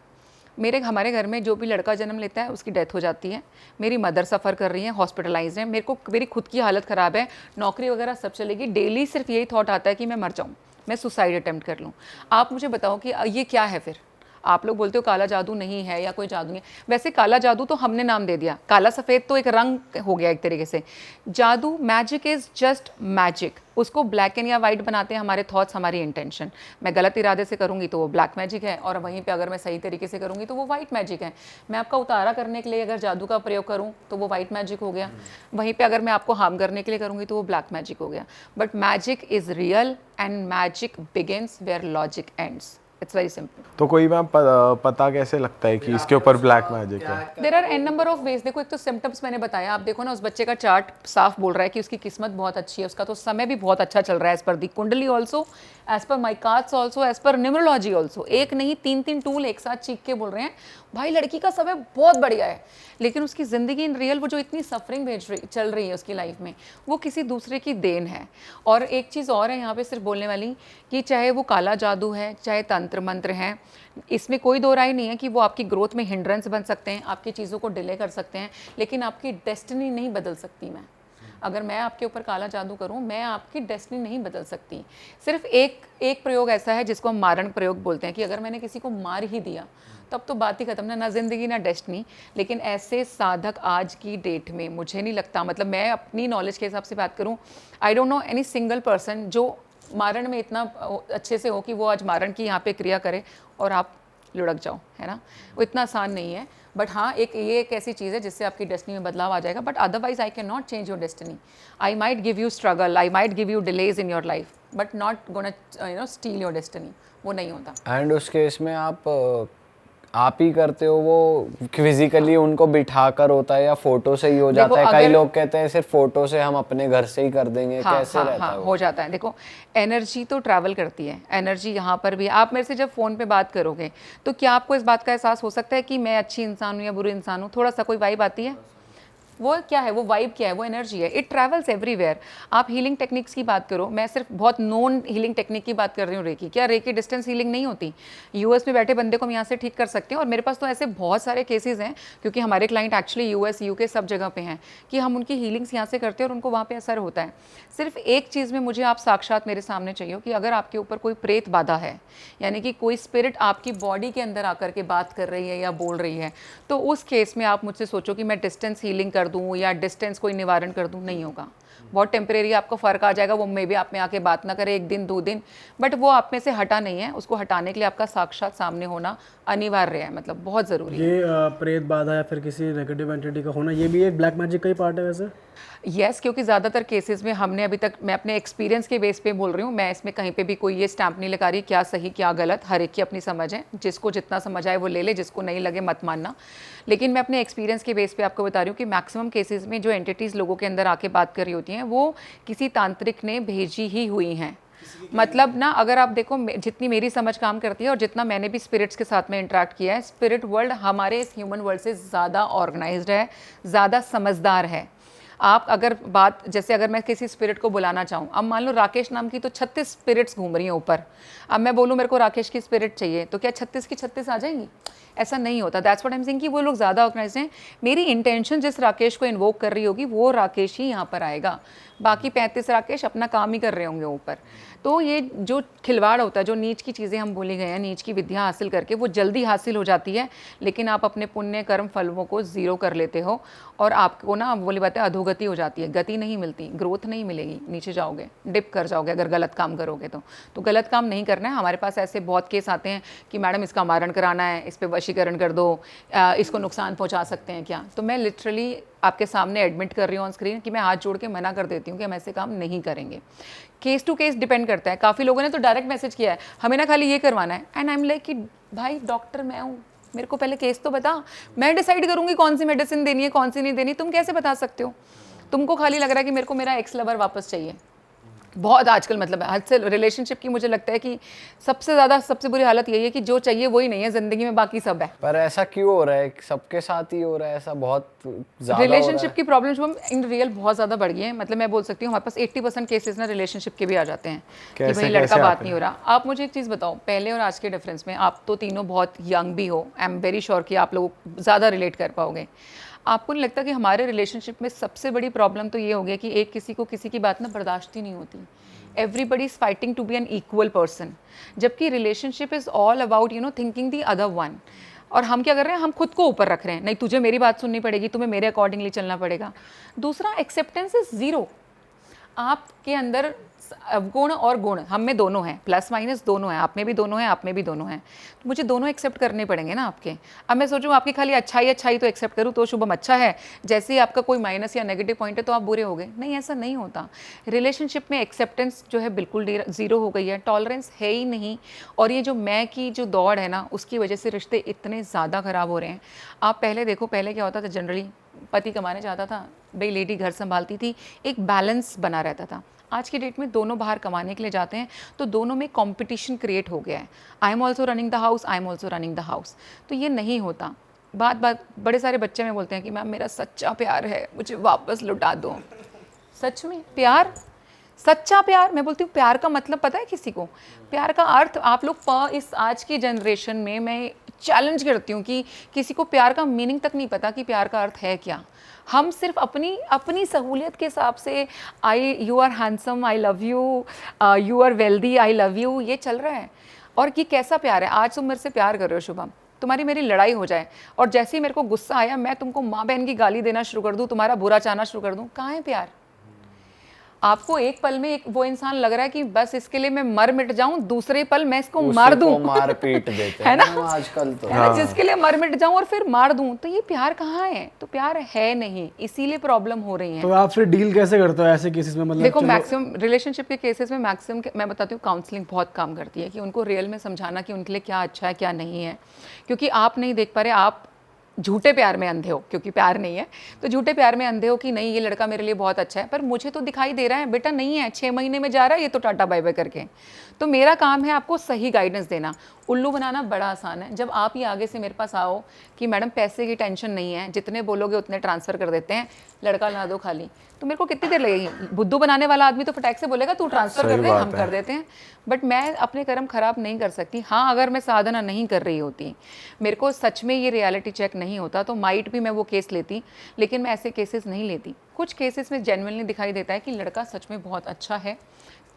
हमारे घर में जो भी लड़का जन्म लेता है उसकी डेथ हो जाती है, मेरी मदर सफ़र कर रही हैं, हॉस्पिटलाइज हैं, मेरी खुद की हालत ख़राब है, नौकरी वगैरह सब चलेगी, डेली सिर्फ यही थॉट आता है कि मैं मर जाऊँ, मैं सुसाइड अटेम्प्ट कर लूँ। आप मुझे बताओ कि ये क्या है फिर। आप लोग बोलते हो काला जादू नहीं है या कोई जादू नहीं है, वैसे काला जादू तो हमने नाम दे दिया, काला सफ़ेद तो एक रंग हो गया एक तरीके से। जादू, मैजिक इज़ जस्ट मैजिक, उसको ब्लैक एंड या वाइट बनाते हैं हमारे थॉट्स, हमारी इंटेंशन। मैं गलत इरादे से करूँगी तो वो ब्लैक मैजिक है, और वहीं पे अगर मैं सही तरीके से करूँगी तो वो वाइट मैजिक है। मैं आपका उतारा करने के लिए अगर जादू का प्रयोग करूँ तो वो वाइट मैजिक हो गया, वहीं पे अगर मैं आपको हार्म करने के लिए करूँगी तो वो ब्लैक मैजिक हो गया। But magic is real and magic begins where logic ends. It's very simple. तो कोई मैम पता कैसे लगता है कि इसके ऊपर ब्लैक मैजिक है? There are n number of ways. देखो, एक तो सिम्टम्स मैंने बताया, आप देखो ना उस बच्चे का चार्ट साफ बोल रहा है कि उसकी किस्मत बहुत अच्छी है, उसका तो समय भी बहुत अच्छा चल रहा है, एज पर दी कुंडली also, as per my cards also, as per numerology also. एक नहीं 3 टूल एक साथ चीख के बोल रहे हैं भाई लड़की का समय बहुत बढ़िया है, लेकिन उसकी ज़िंदगी इन रियल वो जो इतनी सफरिंग चल रही है उसकी लाइफ में, वो किसी दूसरे की देन है। और एक चीज़ और है यहाँ पे सिर्फ बोलने वाली, कि चाहे वो काला जादू है, चाहे तंत्र मंत्र हैं, इसमें कोई दो राय नहीं है कि वो आपकी ग्रोथ में हिंड्रेंस बन सकते हैं, आपकी चीज़ों को डिले कर सकते हैं, लेकिन आपकी डेस्टिनी नहीं बदल सकती। मैं अगर मैं आपके ऊपर काला जादू करूं, मैं आपकी डेस्टिनी नहीं बदल सकती। सिर्फ एक प्रयोग ऐसा है जिसको हम मारण प्रयोग बोलते हैं, कि अगर मैंने किसी को मार ही दिया तब तो बात ही खत्म, ना ज़िंदगी ना डेस्टिनी। लेकिन ऐसे साधक आज की डेट में मुझे नहीं लगता, मतलब मैं अपनी नॉलेज के हिसाब से बात करूं, I don't know any single person जो मारण में इतना अच्छे से हो कि वो आज मारण की यहाँ पे क्रिया करे और आप लुढ़क जाओ, है ना। वो इतना आसान नहीं है। बट हाँ, ये एक ऐसी चीज़ है जिससे आपकी डेस्टिनी में बदलाव आ जाएगा, but otherwise I can not change your destiny. I might give you struggle, I might give you delays in your life, but not gonna steel your destiny. वो नहीं होता। एंड उस केस में आप ही करते हो वो, फिजिकली उनको बिठाकर होता है या फोटो से ही हो जाता है? कई लोग कहते हैं सिर्फ फोटो से हम अपने घर से ही कर देंगे। कैसे रहता है वो? हो जाता है। देखो, एनर्जी तो ट्रैवल करती है, एनर्जी यहाँ पर भी। आप मेरे से जब फ़ोन पे बात करोगे तो क्या आपको इस बात का एहसास हो सकता है कि मैं अच्छी इंसान हूँ या बुरी इंसान हूँ? थोड़ा सा कोई वाइब आती है। वो क्या है, वो वाइब क्या है, वो एनर्जी है। It travels everywhere. आप हीलिंग टेक्निक्स की बात करो, मैं सिर्फ बहुत नोन हीलिंग टेक्निक की बात कर रही हूँ। रेकी, क्या रेकी डिस्टेंस हीलिंग नहीं होती? यूएस में बैठे बंदे को हम यहाँ से ठीक कर सकते हैं, और मेरे पास तो ऐसे बहुत सारे केसेस हैं, क्योंकि हमारे क्लाइंट एक्चुअली यूएस यूके सब जगह पे हैं, कि हम उनकी हीलिंग्स यहाँ से करते हैं और उनको वहाँ पे असर होता है। सिर्फ एक चीज़ में मुझे आप साक्षात मेरे सामने चाहिए कि अगर आपके ऊपर कोई प्रेत बाधा है, यानी कि कोई स्पिरिट आपकी बॉडी के अंदर आकर के बात कर रही है या बोल रही है, तो उस केस में आप मुझसे सोचो कि मैं डिस्टेंस हीलिंग कर दूँ या डिस्टेंस कोई निवारण कर दूं, नहीं होगा। बहुत टेम्परेरी आपको फ़र्क आ जाएगा, वो मे भी आप में आके बात ना करे 1 दिन 2 दिन, बट वो आप में से हटा नहीं है। उसको हटाने के लिए आपका साक्षात सामने होना अनिवार्य है, मतलब बहुत ज़रूरी है। ये प्रेत बाधा या फिर किसी नेगेटिव एंटिटी का होना, ये भी एक ब्लैक मैजिक का ही पार्ट है वैसे? यस, क्योंकि ज़्यादातर केसेस में हमने अभी तक, मैं अपने एक्सपीरियंस के बेस पे बोल रही हूँ, मैं इसमें कहीं पे भी कोई ये स्टैंप नहीं लगा रही क्या सही क्या गलत, हर एक की अपनी समझ है, जिसको जितना समझ आए वो ले ले, जिसको नहीं लगे मत मानना। लेकिन मैं अपने एक्सपीरियंस के बेस पे आपको बता रही हूँ कि मैक्सिमम केसेस में जो एंटिटीज़ लोगों के अंदर आके बात कर रही होती हैं, वो किसी तांत्रिक ने भेजी ही हुई हैं। मतलब ना अगर आप देखो जितनी मेरी समझ काम करती है और जितना मैंने भी स्पिरिट्स के साथ में इंटरेक्ट किया है, स्पिरिट वर्ल्ड हमारे इस ह्यूमन वर्ल्ड से ज़्यादा ऑर्गेनाइज्ड है, ज़्यादा समझदार है। आप अगर बात जैसे अगर मैं किसी स्पिरिट को बुलाना चाहूँ, अब मान लो राकेश नाम की तो 36 स्पिरिट्स घूम रही हैं ऊपर, अब मैं बोलूँ मेरे को राकेश की स्पिरिट चाहिए तो क्या 36 की 36 आ जाएंगी? ऐसा नहीं होता। That's what I am saying कि वो लोग ज़्यादा ऑर्गेनाइज हैं। मेरी इंटेंशन जिस राकेश को इन्वोक कर रही होगी वो राकेश ही यहाँ पर आएगा, बाकी 35 राकेश अपना काम ही कर रहे होंगे ऊपर। तो ये जो खिलवाड़ होता है, जो नीच की चीज़ें हम बोले गए हैं, नीच की विद्या हासिल करके वो जल्दी हासिल हो जाती है, लेकिन आप अपने पुण्य कर्म फलों को ज़ीरो कर लेते हो और आपको ना बोली बातें अधोगति हो जाती है, गति नहीं मिलती, ग्रोथ नहीं मिलेगी, नीचे जाओगे, डिप कर जाओगे अगर गलत काम करोगे तो गलत काम नहीं करना है। हमारे पास ऐसे बहुत केस आते हैं कि मैडम इसका मारण कराना है, इस पर वशीकरण कर दो, इसको नुकसान पहुँचा सकते हैं क्या? तो मैं लिटरली आपके सामने एडमिट कर रही हूँ ऑन स्क्रीन कि मैं हाथ जोड़ के मना कर देती हूँ कि हम ऐसे काम नहीं करेंगे। केस टू केस डिपेंड करता है। काफ़ी लोगों ने तो डायरेक्ट मैसेज किया है हमें ना खाली ये करवाना है, एंड आई एम लाइक कि भाई डॉक्टर मैं हूँ, मेरे को पहले केस तो बता, मैं डिसाइड करूँगी कौन सी मेडिसिन देनी है कौन सी नहीं देनी। तुम कैसे बता सकते हो? तुमको खाली लग रहा है कि मेरे को मेरा एक्स लवर वापस चाहिए। बहुत आजकल मतलब हद से रिलेशनशिप की मुझे लगता है कि सबसे बुरी हालत यही है कि जो चाहिए वही नहीं है ज़िंदगी में, बाकी सब है। पर ऐसा क्यों हो रहा है? सबके साथ ही हो रहा है ऐसा? बहुत ज़्यादा रिलेशनशिप की प्रॉब्लम जो इन रियल बहुत ज़्यादा बढ़ गई है। मतलब मैं बोल सकती हूँ हमारे पास 80% केसेस ना रिलेशनशिप के भी आ जाते हैं कि भाई लड़का बात नहीं हो रहा। आप मुझे एक चीज़ बताओ, पहले और आज के डिफरेंस में, आप तो तीनों बहुत यंग भी हो, आई एम वेरी श्योर कि आप लोग ज़्यादा रिलेट कर पाओगे। आपको नहीं लगता कि हमारे रिलेशनशिप में सबसे बड़ी प्रॉब्लम तो ये हो गया कि एक किसी को किसी की बात ना बर्दाश्त ही नहीं होती। Everybody is fighting to be an equal person, जबकि relationship is all about thinking the other one. और हम क्या कर रहे हैं? हम खुद को ऊपर रख रहे हैं, नहीं तुझे मेरी बात सुननी पड़ेगी, तुम्हें मेरे अकॉर्डिंगली चलना पड़ेगा। दूसरा, एक्सेप्टेंस इज ज़ीरो। आपके अंदर अवगुण और गुण हम में दोनों हैं, प्लस माइनस दोनों हैं, आप में भी दोनों हैं, आप में भी दोनों हैं, तो मुझे दोनों एक्सेप्ट करने पड़ेंगे ना आपके। अब मैं सोचूं आपकी खाली अच्छाई तो एक्सेप्ट करूं तो शुभम अच्छा है, जैसे ही आपका कोई माइनस या नेगेटिव पॉइंट है तो आप बुरे हो गए। नहीं, ऐसा नहीं होता। रिलेशनशिप में एक्सेप्टेंस जो है बिल्कुल ज़ीरो हो गई है, टॉलरेंस है ही नहीं। और ये जो मैं की जो दौड़ है ना, उसकी वजह से रिश्ते इतने ज़्यादा ख़राब हो रहे हैं। आप पहले देखो, पहले क्या होता था, जनरली पति कमाने जाता था, भाई लेडी घर संभालती थी, एक बैलेंस बना रहता था। आज की डेट में दोनों बाहर कमाने के लिए जाते हैं तो दोनों में कंपटीशन क्रिएट हो गया है। I am also running the house, I am also running the house. तो ये नहीं होता। बात बड़े सारे बच्चे में बोलते हैं कि मैम मेरा सच्चा प्यार है, मुझे वापस लौटा दो। सच में प्यार, सच्चा प्यार? मैं बोलती हूँ प्यार का मतलब पता है किसी को? प्यार का अर्थ आप लोग इस आज की जनरेशन में मैं चैलेंज करती हूँ कि किसी को प्यार का मीनिंग तक नहीं पता कि प्यार का अर्थ है क्या। हम सिर्फ अपनी सहूलियत के हिसाब से you are handsome, I love you, you are wealthy, I love you, ये चल रहा है। और ये कैसा प्यार है? आज तुम मेरे से प्यार कर रहे हो शुभम, तुम्हारी मेरी लड़ाई हो जाए और जैसे ही मेरे को गुस्सा आया मैं तुमको माँ बहन की गाली देना शुरू कर दूँ, तुम्हारा बुरा चाहना शुरू कर दूँ, कहाँ है प्यार? आपको एक पल में वो इंसान लग रहा है कि बस इसके लिए मैं मर मिट जाऊं, दूसरे पल मैं इसको मार दूं, मार पीट देते है ना आजकल तो, है ना, जिसके लिए मर मिट जाऊं और फिर मार दूं। तो ये प्यार कहाँ है? तो प्यार है नहीं, इसीलिए प्रॉब्लम हो रही है। तो आप फिर डील कैसे करते हो ऐसे केसेस में? मतलब देखो, मैक्सिमम रिलेशनशिप के केसेस में मैक्सिमम मैं बताती हूँ काउंसलिंग बहुत काम करती है कि उनको रियल में समझाना कि उनके लिए क्या अच्छा है क्या नहीं है। क्योंकि आप नहीं देख पा रहे, आप झूठे प्यार में अंधे हो, क्योंकि प्यार नहीं है तो झूठे प्यार में अंधे हो कि नहीं ये लड़का मेरे लिए बहुत अच्छा है, पर मुझे तो दिखाई दे रहा है बेटा नहीं है, 6 महीने में जा रहा है ये तो टाटा बाय बाय करके। तो मेरा काम है आपको सही गाइडेंस देना। उल्लू बनाना बड़ा आसान है। जब आप ही आगे से मेरे पास आओ कि मैडम पैसे की टेंशन नहीं है, जितने बोलोगे उतने ट्रांसफ़र कर देते हैं, लड़का ला दो खाली, तो मेरे को कितनी देर लगेगी? बुद्धू बनाने वाला आदमी तो फटाक से बोलेगा तू ट्रांसफ़र कर दे, हम कर देते हैं। बट मैं अपने कर्म खराब नहीं कर सकती। हाँ, अगर मैं साधना नहीं कर रही होती, मेरे को सच में ये रियलिटी चेक नहीं होता, तो माइट भी मैं वो केस लेती, लेकिन मैं ऐसे केसेस नहीं लेती। कुछ केसेस में जेन्युइनली दिखाई देता है कि लड़का सच में बहुत अच्छा है,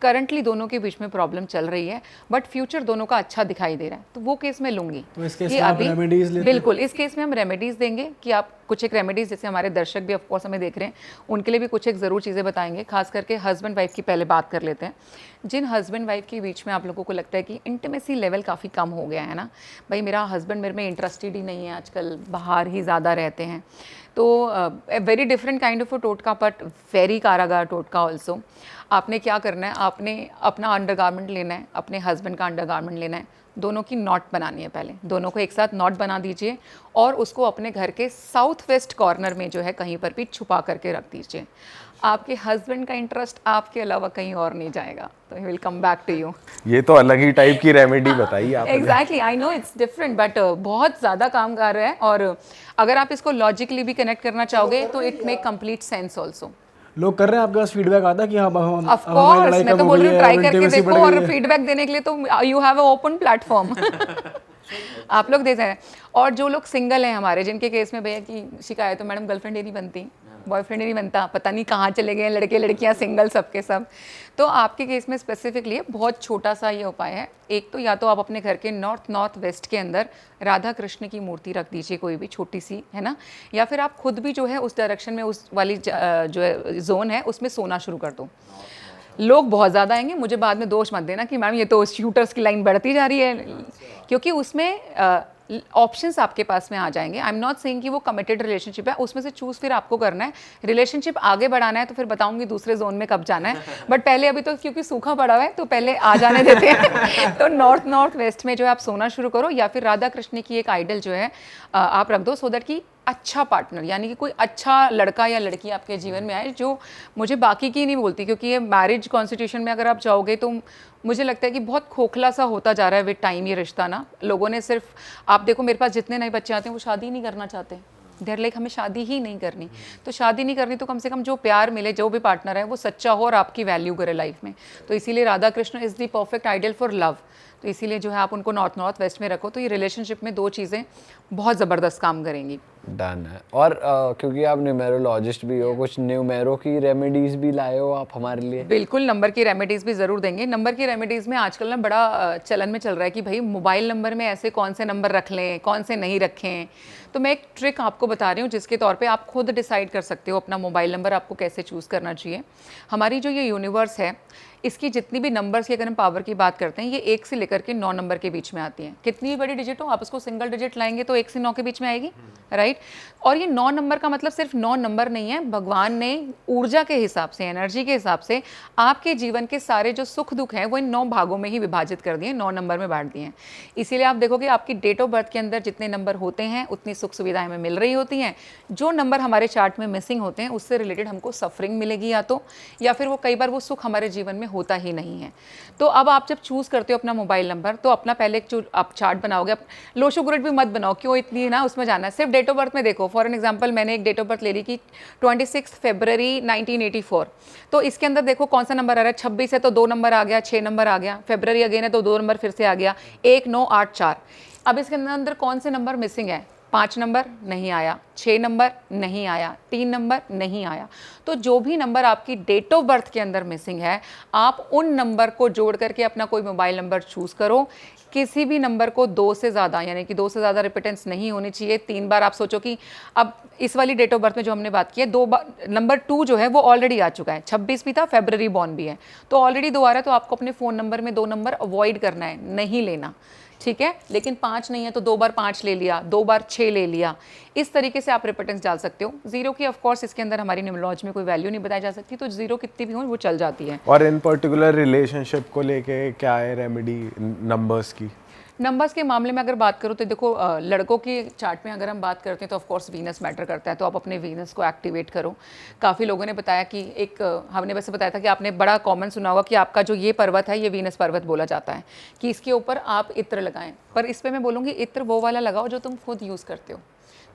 करंटली दोनों के बीच में प्रॉब्लम चल रही है, बट फ्यूचर दोनों का अच्छा दिखाई दे रहा है, तो वो केस मैं लूंगी। तो इस केस में आप रेमेडीज लेते हैं? बिल्कुल, इस केस में हम रेमेडीज़ देंगे कि आप कुछ एक रेमेडीज़, जैसे हमारे दर्शक भी ऑफकोर्स हमें देख रहे हैं, उनके लिए भी कुछ एक ज़रूर चीज़ें बताएंगे। खास करके हस्बैंड वाइफ की पहले बात कर लेते हैं। जिन हस्बैंड वाइफ के बीच में आप लोगों को लगता है कि इंटीमेसी लेवल काफ़ी कम हो गया है ना, भाई मेरा हस्बैंड मेरे में इंटरेस्टेड ही नहीं है, आजकल बाहर ही ज़्यादा रहते हैं, तो very different kind of a टोटका, बट वेरी कारागार टोटका ऑल्सो। आपने क्या करना है, आपने अपना अंडरगारमेंट लेना है, अपने हस्बैंड का अंडरगारमेंट लेना है, दोनों की नॉट बनानी है। पहले दोनों को एक साथ नॉट बना दीजिए और उसको अपने घर के साउथ वेस्ट कॉर्नर में जो है कहीं पर भी छुपा करके रख दीजिए। आपके हस्बैंड का इंटरेस्ट आपके अलावा कहीं और नहीं जाएगा, तो he will come back to you. ये तो अलग ही टाइप की रेमेडी बताई आपने। Exactly, I know it's different, but बहुत ज़्यादा काम कर रहा है। और अगर आप इसको लॉजिकली भी कनेक्ट करना चाहोगे तो it make complete sense also. लोग कर रहे हैं, आपके पास फीडबैक आता है कि हाँ हम ऑफ अब हमारी कोर्स, लड़ाई मैं कम तो हो बोल गई रही हूँ है, ट्राई अब करके intimacy देखो, बढ़ गई और है। फीडबैक देने के लिए तो you have a open platform. आप लोग देते हैं। और जो लोग सिंगल हैं हमारे, जिनके केस में भैया की शिकायत, तो मैडम गर्लफ्रेंड ही नहीं बनती, बॉयफ्रेंड ही नहीं बनता, पता नहीं कहाँ चले गए लड़के लड़कियाँ सिंगल सबके सब। तो आपके केस में स्पेसिफिकली बहुत छोटा सा ये उपाय है। एक तो या तो आप अपने घर के नॉर्थ वेस्ट के अंदर राधा कृष्ण की मूर्ति रख दीजिए, कोई भी छोटी सी, है ना, या फिर आप खुद भी जो है उस डायरेक्शन में, उस वाली जो है जोन है उसमें सोना शुरू कर दो। लोग बहुत ज़्यादा आएंगे, मुझे बाद में दोष मत देना कि मैम ये तो शूटर्स की लाइन बढ़ती जा रही है, क्योंकि उसमें ऑप्शंस आपके पास में आ जाएंगे। आई एम नॉट सेइंग कि वो कमिटेड रिलेशनशिप है, उसमें से चूज़ फिर आपको करना है। रिलेशनशिप आगे बढ़ाना है तो फिर बताऊंगी दूसरे जोन में कब जाना है, बट पहले अभी तो क्योंकि सूखा पड़ा हुआ है तो पहले आ जाने देते हैं। तो नॉर्थ वेस्ट में जो है आप सोना शुरू करो, या फिर राधा कृष्ण की एक आइडल जो है आप रख दो, सो दैट कि अच्छा पार्टनर, यानी कि कोई अच्छा लड़का या लड़की आपके जीवन में आए, जो, मुझे बाकी की नहीं बोलती क्योंकि ये मैरिज कॉन्स्टिट्यूशन में अगर आप जाओगे तो मुझे लगता है कि बहुत खोखला सा होता जा रहा है विद टाइम ये रिश्ता ना। लोगों ने सिर्फ, आप देखो मेरे पास जितने नए बच्चे आते हैं वो शादी नहीं करना चाहते, देर लाइक हमें शादी ही नहीं करनी। तो शादी नहीं करनी तो कम से कम जो प्यार मिले, जो भी पार्टनर है वो सच्चा हो और आपकी वैल्यू करे लाइफ में। तो इसीलिए Radha Krishna is the perfect ideal for love. तो इसीलिए जो है आप उनको नॉर्थ वेस्ट में रखो, तो ये रिलेशनशिप में दो चीज़ें बहुत ज़बरदस्त काम करेंगी। डन है। और क्योंकि आप न्यूमेरोलॉजिस्ट भी हो, कुछ न्यूमेरो की रेमेडीज भी लाए हो आप हमारे लिए? बिल्कुल, नंबर की रेमेडीज़ भी ज़रूर देंगे। नंबर की रेमेडीज़ में आजकल ना बड़ा चलन में चल रहा है कि भाई मोबाइल नंबर में ऐसे कौन से नंबर रख लें, कौन से नहीं रखें। तो मैं एक ट्रिक आपको बता रही हूँ जिसके तौर पे आप खुद डिसाइड कर सकते हो अपना मोबाइल नंबर आपको कैसे चूज़ करना चाहिए। हमारी जो ये यूनिवर्स है, इसकी जितनी भी नंबर्स की अगर हम पावर की बात करते हैं, ये 1 से लेकर के 9 नंबर के बीच में आती हैं। कितनी भी बड़ी डिजिट हो, आप उसको सिंगल डिजिट लाएंगे तो 1 से 9 के बीच में आएगी, राइट। और ये 9 नंबर का मतलब सिर्फ 9 नंबर नहीं है, भगवान ने ऊर्जा के हिसाब से, एनर्जी के हिसाब से आपके जीवन के सारे जो सुख दुख हैं वो इन 9 भागों में ही विभाजित कर दिए, 9 नंबर में बांट दिए हैं। इसीलिए आप देखोगे आपकी डेट ऑफ बर्थ के अंदर जितने नंबर होते हैं उतनी सुख सुविधाएं हमें मिल रही होती हैं। जो नंबर हमारे चार्ट में मिसिंग होते हैं उससे रिलेटेड हमको सफरिंग मिलेगी या फिर वो कई बार वो सुख हमारे जीवन में होता ही नहीं है। तो अब आप जब चूज़ करते हो अपना मोबाइल नंबर, तो अपना पहले जो आप चार्ट बनाओगे, लो शुगर भी मत बनाओ, क्यों इतनी ना उसमें जाना है, सिर्फ डेट ऑफ बर्थ में देखो। फॉर एन एग्जांपल मैंने एक डेट ऑफ बर्थ ले ली कि 26 फरवरी 1984, तो इसके अंदर देखो कौन सा नंबर आ रहा है। 26 है तो 2 नंबर आ गया, 6 नंबर आ गया, फरवरी अगेन है तो 2 नंबर फिर से आ गया, 1 9 8 4। अब इसके अंदर कौन से नंबर मिसिंग है? 5 नंबर नहीं आया, 6 नंबर नहीं आया, 3 नंबर नहीं आया। तो जो भी नंबर आपकी डेट ऑफ बर्थ के अंदर मिसिंग है, आप उन नंबर को जोड़ करके अपना कोई मोबाइल नंबर चूज़ करो। किसी भी नंबर को 2 से ज़्यादा, यानी कि 2 से ज़्यादा रिपीटेंस नहीं होनी चाहिए। 3 बार आप सोचो कि अब इस वाली डेट ऑफ बर्थ में जो हमने बात की है, 2 बार नंबर 2 जो है वो ऑलरेडी आ चुका है, 26 भी था, फरवरी बॉर्न भी है, तो ऑलरेडी 2 आ रहा है। तो आपको अपने फ़ोन नंबर में 2 नंबर अवॉइड करना है, नहीं लेना, ठीक है। लेकिन 5 नहीं है तो 2 बार 5 ले लिया, 2 बार 6 ले लिया। इस तरीके से आप रिपीटेंस डाल सकते हो। जीरो की ऑफ कोर्स इसके अंदर हमारी न्यूमरोलॉजी में कोई वैल्यू नहीं बताई जा सकती, तो जीरो कितनी भी हो वो चल जाती है। और इन पर्टिकुलर रिलेशनशिप को लेके क्या है रेमेडी नंबर्स की? नंबर्स के मामले में अगर बात करूँ तो देखो, लड़कों की चार्ट में अगर हम बात करते हैं तो ऑफ कोर्स वीनस मैटर करता है, तो आप अपने वीनस को एक्टिवेट करो। काफ़ी लोगों ने बताया कि हमने वैसे बताया था कि आपने बड़ा कॉमन सुना होगा कि आपका जो ये पर्वत है ये वीनस पर्वत बोला जाता है, कि इसके ऊपर आप इत्र लगाएं। पर इस पर मैं बोलूँगी इत्र वो वाला लगाओ जो तुम खुद यूज़ करते हो,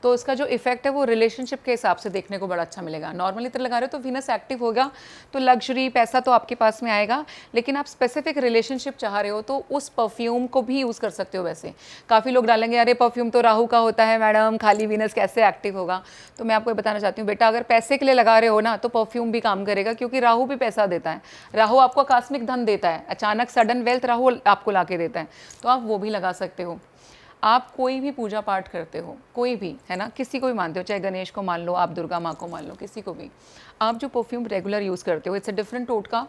तो उसका जो इफेक्ट है वो रिलेशनशिप के हिसाब से देखने को बड़ा अच्छा मिलेगा। नॉर्मल इत्र लगा रहे हो तो वीनस एक्टिव होगा तो लग्जरी पैसा तो आपके पास में आएगा, लेकिन आप स्पेसिफिक रिलेशनशिप चाह रहे हो तो उस परफ्यूम को भी यूज़ कर सकते हो। वैसे काफ़ी लोग डालेंगे अरे परफ्यूम तो राहु का होता है मैडम, खाली वीनस कैसे एक्टिव होगा। तो मैं आपको ये बताना चाहती हूँ बेटा, अगर पैसे के लिए लगा रहे हो ना तो परफ्यूम भी काम करेगा, क्योंकि राहु भी पैसा देता है। राहु आपको आकस्मिक धन देता है, अचानक सडन वेल्थ राहु आपको ला के देता है, तो आप वो भी लगा सकते हो। आप कोई भी पूजा पाठ करते हो, कोई भी, है ना, किसी को भी मानते हो, चाहे गणेश को मान लो, आप दुर्गा माँ को मान लो, किसी को भी, आप जो परफ्यूम रेगुलर यूज़ करते हो, इट्स अ डिफरेंट टोटका।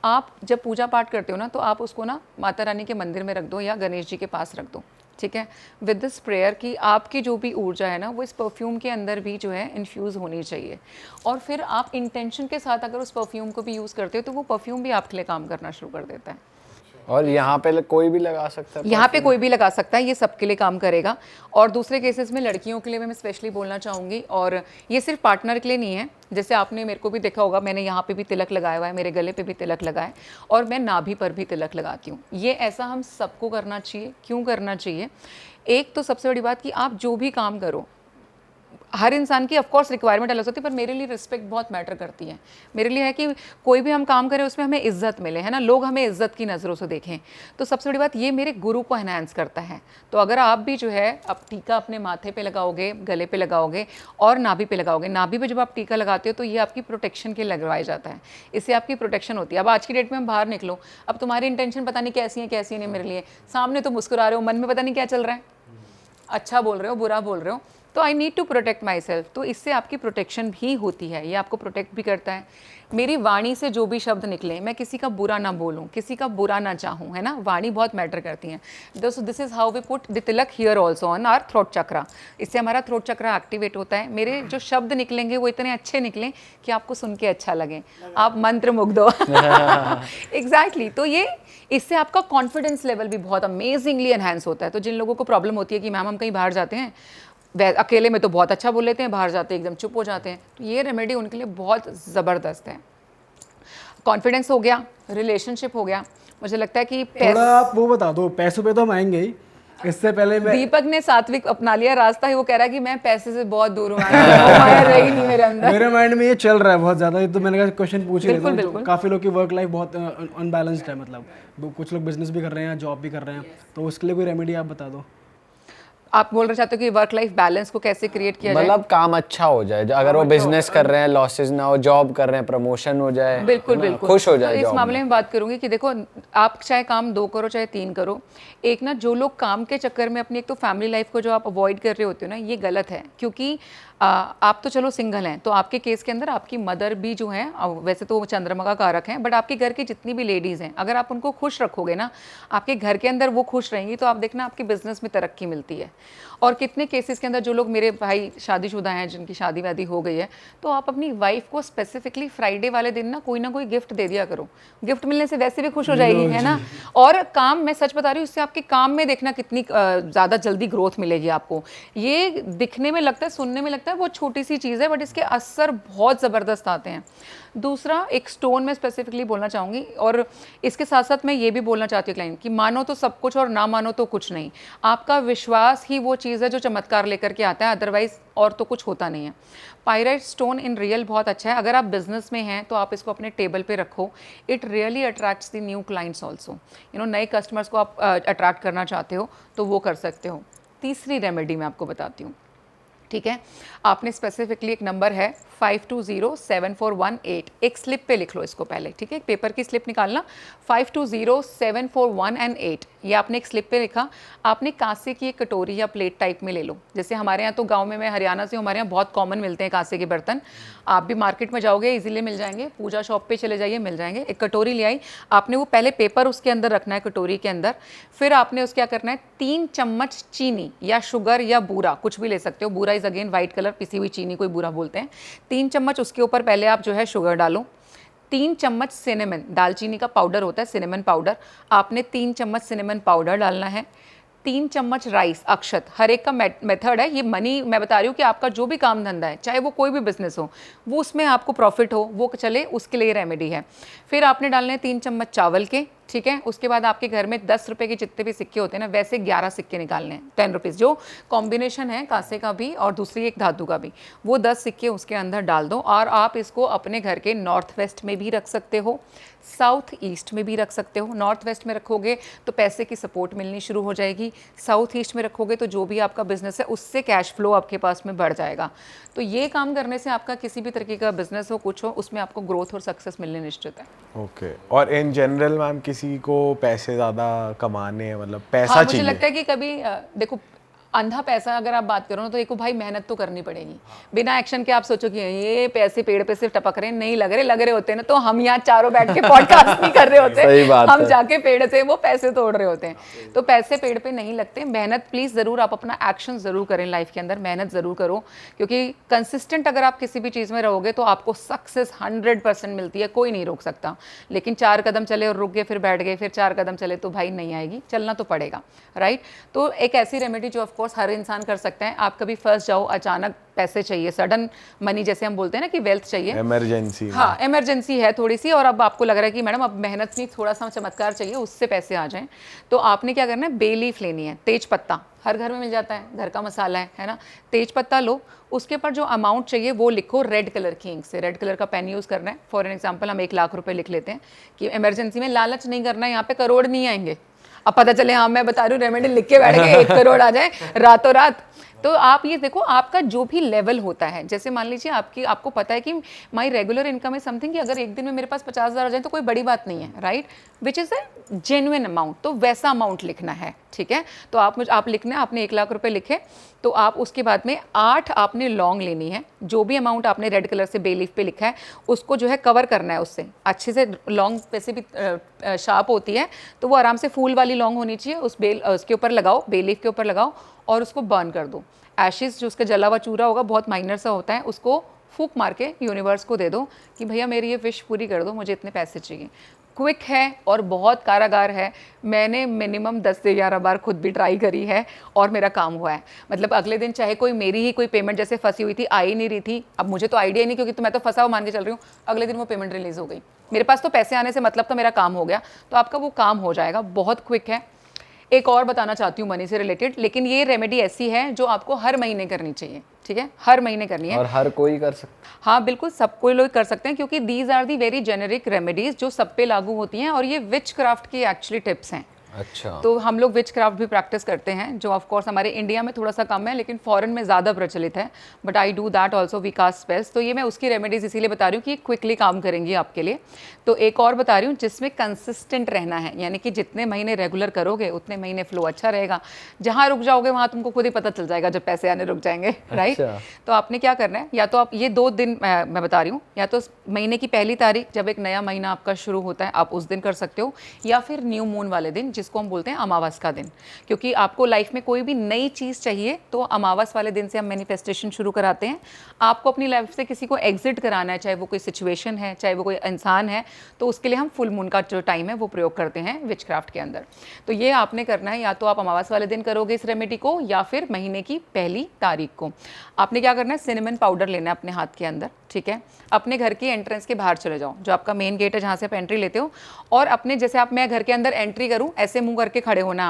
आप जब पूजा पाठ करते हो ना तो आप उसको ना माता रानी के मंदिर में रख दो या गणेश जी के पास रख दो, ठीक है, विद दिस प्रेयर कि आपकी जो भी ऊर्जा है ना वो इस परफ्यूम के अंदर भी जो है इन्फ्यूज़ होनी चाहिए। और फिर आप इंटेंशन के साथ अगर उस परफ्यूम को भी यूज़ करते हो तो वो परफ्यूम भी आपके लिए काम करना शुरू कर देता है। और यहाँ पे कोई भी लगा सकता है? यहाँ पे कोई भी लगा सकता है, ये सबके लिए काम करेगा। और दूसरे केसेस में लड़कियों के लिए मैं स्पेशली बोलना चाहूँगी, और ये सिर्फ पार्टनर के लिए नहीं है। जैसे आपने मेरे को भी देखा होगा, मैंने यहाँ पे भी तिलक लगाया हुआ है, मेरे गले पे भी तिलक लगाया है, और मैं नाभि पर भी तिलक लगाती हूँ। ये ऐसा हम सबको करना चाहिए। क्यों करना चाहिए? एक तो सबसे बड़ी बात कि आप जो भी काम करो, हर इंसान की ऑफ कोर्स रिक्वायरमेंट अलग होती है, पर मेरे लिए रिस्पेक्ट बहुत मैटर करती है। मेरे लिए है कि कोई भी हम काम करें उसमें हमें इज्जत मिले, है ना, लोग हमें इज्जत की नज़रों से देखें। तो सबसे बड़ी बात ये मेरे गुरु को एनहांस करता है। तो अगर आप भी जो है अब टीका अपने माथे पे लगाओगे, गले पे लगाओगे और नाभि पे लगाओगे, नाभि पे जब आप टीका लगाते हो तो ये आपकी प्रोटेक्शन के लगवाया जाता है, इससे आपकी प्रोटेक्शन होती है। अब आज की डेट में हम बाहर निकलो, अब तुम्हारी इंटेंशन पता नहीं कैसी है कैसी नहीं, मेरे लिए सामने तो मुस्कुरा रहे हो, मन में पता नहीं क्या चल रहा है, अच्छा बोल रहे हो बुरा बोल रहे हो, तो I need to protect myself. तो इससे आपकी प्रोटेक्शन भी होती है, ये आपको प्रोटेक्ट भी करता है। मेरी वाणी से जो भी शब्द निकले, मैं किसी का बुरा ना बोलूं, किसी का बुरा ना चाहूं, है ना, वाणी बहुत मैटर करती है। दोस्तों, this is how we put the tilak here also on our throat chakra. इससे हमारा थ्रोट चक्रा एक्टिवेट होता है। मेरे जो शब्द निकलेंगे वो इतने अच्छे निकलें कि आपको सुन के अच्छा लगे, आप मंत्र मुग्ध हो। एग्जैक्टली। तो ये इससे आपका कॉन्फिडेंस लेवल भी बहुत अमेजिंगली एनहांस होता है। तो जिन लोगों को प्रॉब्लम होती है कि मैम हम कहीं बाहर जाते हैं, अकेले में तो बहुत अच्छा बोल लेते हैं, बाहर जाते एकदम चुप हो जाते हैं, तो ये रेमेडी उनके लिए बहुत ज़बरदस्त है। कॉन्फिडेंस हो गया, रिलेशनशिप हो गया। मुझे लगता है कि थोड़ा आप वो बता दो, पैसों पे तो हम आएंगे ही, इससे पहले मैं दीपक ने सात्विक अपना लिया रास्ता ही, वो कह रहा है कि मैं पैसे से बहुत दूर हूँ, रही नहीं मेरे अंदर। मेरे माइंड में ये चल रहा है बहुत ज़्यादा। ये तो मैंने कहा क्वेश्चन पूछ ही लेता हूँ। बिल्कुल। काफ़ी लोग की वर्क लाइफ बहुत अनबैलेंस्ड है, मतलब कुछ लोग बिजनेस भी कर रहे हैं, जॉब भी कर रहे हैं, तो उसके लिए कोई रेमेडी आप बता दो। आप बोल रहे चाहते हो कि वर्क लाइफ बैलेंस को कैसे क्रिएट किया जाए? मतलब काम अच्छा हो जाए, अगर वो बिजनेस कर रहे हैं लॉसेस ना हो, जॉब कर रहे हैं प्रमोशन हो जाए, बिल्कुल बिल्कुल, खुश हो तो जाए। इस मामले में बात करूंगी कि देखो, आप चाहे काम 2 करो चाहे 3 करो, एक ना जो लोग काम के चक्कर में अपनी एक तो फैमिली लाइफ को जो आप अवॉइड कर रहे होते हो ना, ये गलत है। क्योंकि आप तो चलो सिंगल हैं, तो आपके केस के अंदर आपकी मदर भी जो है, वैसे तो चंद्रमा का कारक है, बट आपके घर की जितनी भी लेडीज़ हैं, अगर आप उनको खुश रखोगे ना, आपके घर के अंदर वो खुश रहेंगी, तो आप देखना आपके बिजनेस में तरक्की मिलती है। और कितने केसेस के अंदर जो लोग, मेरे भाई शादीशुदा हैं जिनकी शादी वादी हो गई है, तो आप अपनी वाइफ को स्पेसिफिकली फ्राइडे वाले दिन ना कोई गिफ्ट दे दिया करो। गिफ्ट मिलने से वैसे भी खुश हो जाएगी, है ना। और काम, मैं सच बता रही हूँ, इससे आपके काम में देखना कितनी ज़्यादा जल्दी ग्रोथ मिलेगी आपको। ये दिखने में लगता है, सुनने में लगता है वो छोटी सी चीज़ है, बट इसके असर बहुत ज़बरदस्त आते हैं। दूसरा, एक स्टोन में स्पेसिफिकली बोलना चाहूँगी, और इसके साथ साथ मैं ये भी बोलना चाहती हूँ क्लाइंट कि मानो तो सब कुछ और ना मानो तो कुछ नहीं। आपका विश्वास ही वो चीज़ है जो चमत्कार लेकर के आता है, अदरवाइज और तो कुछ होता नहीं है। पायराइट स्टोन इन रियल बहुत अच्छा है। अगर आप बिजनेस में हैं तो आप इसको अपने टेबल पे रखो। It really attracts the new clients also. नए कस्टमर्स को आप अट्रैक्ट करना चाहते हो तो वो कर सकते हो। तीसरी रेमेडी मैं आपको बताती हूँ, ठीक है। आपने स्पेसिफिकली एक नंबर है 520741 एक स्लिप पे लिख लो इसको पहले, ठीक है। एक पेपर की स्लिप निकालना, 520741 ये आपने एक स्लिप पे लिखा। आपने कांसे की एक कटोरी या प्लेट टाइप में ले लो। जैसे हमारे यहाँ तो गांव में, मैं हरियाणा से हूँ, हमारे यहाँ बहुत कॉमन मिलते हैं कांसे के बर्तन। आप भी मार्केट में जाओगे इजीली मिल जाएंगे, पूजा शॉप पे चले जाइए मिल जाएंगे। एक कटोरी ले आई आपने, वो पहले पेपर उसके अंदर रखना है कटोरी के अंदर। फिर आपने उसके क्या करना है, 3 चम्मच चीनी या शुगर या बूरा, कुछ भी ले सकते हो। बूरा इज अगेन वाइट कलर, पिसी हुई चीनी कोई बूरा बोलते हैं। 3 चम्मच उसके ऊपर पहले आप जो है शुगर डालो। 3 चम्मच सिनेमन, दालचीनी का पाउडर होता है सिनेमन पाउडर, आपने 3 चम्मच सिनेमन पाउडर डालना है। 3 चम्मच राइस, अक्षत, हर एक का मेथड है। ये मनी मैं बता रही हूँ कि आपका जो भी काम धंधा है, चाहे वो कोई भी बिजनेस हो, वो उसमें आपको प्रॉफिट हो, वो चले, उसके लिए रेमेडी है। फिर आपने डालने हैं 3 चम्मच चावल के, ठीक है। उसके बाद आपके घर में 10 रुपए के जितने भी सिक्के होते हैं ना, वैसे 11 सिक्के निकालने हैं, 10 रुपीज़, जो कॉम्बिनेशन है कांसे का भी और दूसरी एक धातु का भी, वो 10 सिक्के उसके अंदर डाल दो। और आप इसको अपने घर के नॉर्थ वेस्ट में भी रख सकते हो, साउथ ईस्ट में भी रख सकते हो। नॉर्थ वेस्ट में रखोगे तो पैसे की सपोर्ट मिलनी शुरू हो जाएगी, साउथ ईस्ट में रखोगे तो जो भी आपका बिजनेस है उससे कैश फ्लो आपके पास में बढ़ जाएगा। तो ये काम करने से आपका किसी भी तरीके का बिजनेस हो, कुछ हो, उसमें आपको ग्रोथ और सक्सेस मिलने निश्चित है। ओके। और इन जनरल मैम किसी को पैसे ज़्यादा कमाने हैं, मतलब पैसा हाँ, मुझे चाहिए, लगता है कि कभी देखो, अंधा पैसा अगर आप बात करो ना तो एक भाई मेहनत तो करनी पड़ेगी। बिना एक्शन के आप सोचो कि ये पैसे पेड़ पे सिर्फ टपक रहे हैं, नहीं लग रहे होते ना तो हम यहाँ चारों बैठ के पॉडकास्ट नहीं कर रहे होते। सही बात हम है। जाके पेड़ से वो पैसे तोड़ रहे होते हैं। तो पैसे पेड़ पे नहीं लगते। मेहनत प्लीज जरूर आप अपना एक्शन जरूर करें लाइफ के अंदर, मेहनत जरूर करो, क्योंकि कंसिस्टेंट अगर आप किसी भी चीज में रहोगे तो आपको सक्सेस 100% मिलती है, कोई नहीं रोक सकता। लेकिन 4 कदम चले और रुक गए, फिर बैठ गए, फिर 4 कदम चले तो भाई नहीं आएगी, चलना तो पड़ेगा, राइट। तो एक ऐसी रेमेडी जो ऑफकोर्स हर इंसान कर सकता है। आप कभी फंस जाओ, अचानक पैसे चाहिए, सडन मनी जैसे हम बोलते हैं ना कि वेल्थ चाहिए, इमरजेंसी। हाँ इमरजेंसी है थोड़ी सी, और अब आपको लग रहा है कि मैडम अब मेहनत नहीं, थोड़ा सा चमत्कार चाहिए, उससे पैसे आ जाएं, तो आपने क्या करना है, बे लीफ लेनी है, तेज पत्ता हर घर में मिल जाता है, घर का मसाला है ना। तेज पत्ता लो, उसके ऊपर जो अमाउंट चाहिए वो लिखो रेड कलर की इंक से, रेड कलर का पेन यूज़ करना है। फॉर एग्जांपल हम 1 लाख रुपए लिख लेते हैं कि इमरजेंसी में, लालच नहीं करना है, यहाँ पे करोड़ नहीं आएंगे। अब पता चले हाँ मैं बता रही हूँ रेमेडी लिख के बैठ गए 1 करोड़ आ जाए रातों रात। तो आप ये देखो, आपका जो भी लेवल होता है, जैसे मान लीजिए आपको पता है कि माई रेगुलर इनकम है समथिंग, कि अगर एक दिन में मेरे पास 50,000 आ जाए तो कोई बड़ी बात नहीं है, right, which is a genuine amount, तो वैसा अमाउंट लिखना है, ठीक है। तो आप लिखना है, आपने 1 लाख रुपए लिखे, तो आप उसके बाद में 8 आपने लौंग लेनी है, जो भी अमाउंट आपने रेड कलर से बे लीफ पे लिखा है उसको जो है कवर करना है उससे अच्छे से। लौंग वैसे भी शार्प होती है, तो वो आराम से फूल वाली लौंग होनी चाहिए, उसके ऊपर लगाओ, बे लीफ के ऊपर लगाओ और उसको बर्न कर दो। एशिस जो उसका जला हुआ चूरा होगा, बहुत माइनर सा होता है, उसको फूक मार के यूनिवर्स को दे दो कि भैया मेरी ये विश पूरी कर दो, मुझे इतने पैसे चाहिए। क्विक है और बहुत कारागार है। मैंने मिनिमम 10 से 11 बार खुद भी ट्राई करी है और मेरा काम हुआ है। मतलब अगले दिन चाहे कोई मेरी ही कोई पेमेंट जैसे फंसी हुई थी, आ ही नहीं रही थी, अब मुझे तो आइडिया ही नहीं, क्योंकि तो मैं तो फंसा हुआ मान के चल रही हूँ, अगले दिन वो पेमेंट रिलीज हो गई, मेरे पास तो पैसे आने से मतलब तो मेरा काम हो गया। तो आपका वो काम हो जाएगा, बहुत क्विक है। एक और बताना चाहती हूँ मनी से रिलेटेड, लेकिन ये रेमेडी ऐसी है जो आपको हर महीने करनी चाहिए, ठीक है, हर महीने करनी है। और हर कोई कर सकता है। हाँ बिल्कुल, सब कोई लोग कर सकते हैं, क्योंकि these are the very generic remedies जो सब पे लागू होती हैं, और ये विच क्राफ्ट की एक्चुअली टिप्स हैं। अच्छा। तो हम लोग विच क्राफ्ट भी प्रैक्टिस करते हैं, जो ऑफ कोर्स हमारे इंडिया में थोड़ा सा कम है, लेकिन फॉरेन में ज़्यादा प्रचलित है। But I do that also, we cast spells. तो ये मैं उसकी रेमेडीज इसीलिए बता रही हूँ कि क्विकली काम करेंगी आपके लिए। तो एक और बता रही हूँ जिसमें कंसिस्टेंट रहना है, यानी कि जितने महीने रेगुलर करोगे उतने महीने फ्लो अच्छा रहेगा। जहाँ रुक जाओगे वहाँ तुमको खुद ही पता चल जाएगा जब पैसे आने रुक जाएंगे, राइट। तो आपने क्या करना है, या तो आप ये 2 दिन मैं बता रही हूँ, या तो महीने की पहली तारीख जब एक नया महीना आपका शुरू होता है आप उस दिन कर सकते हो, या फिर न्यू मून वाले दिन जिसको हम बोलते हैं अमावस का दिन। क्योंकि आपको लाइफ में कोई भी नई चीज़ चाहिए तो अमावस वाले दिन से हम मैनिफेस्टेशन शुरू कराते हैं। आपको अपनी लाइफ से किसी को एग्जिट कराना है, चाहे वो कोई सिचुएशन है, चाहे वो कोई इंसान है, तो उसके लिए हम फुल मून का जो टाइम है वो प्रयोग करते हैं विच क्राफ्ट के अंदर। तो ये आपने करना है, या तो आप अमावस वाले दिन करोगे इस रेमेडी को, या फिर महीने की पहली तारीख को। आपने क्या करना है, सिनेमन पाउडर लेना है अपने हाथ के अंदर, ठीक है। अपने घर की एंट्रेंस के बाहर चले जाओ, जो आपका मेन गेट है जहाँ से आप एंट्री लेते हो, और अपने जैसे मैं घर के अंदर एंट्री करूँ ऐसे मुंह करके खड़े होना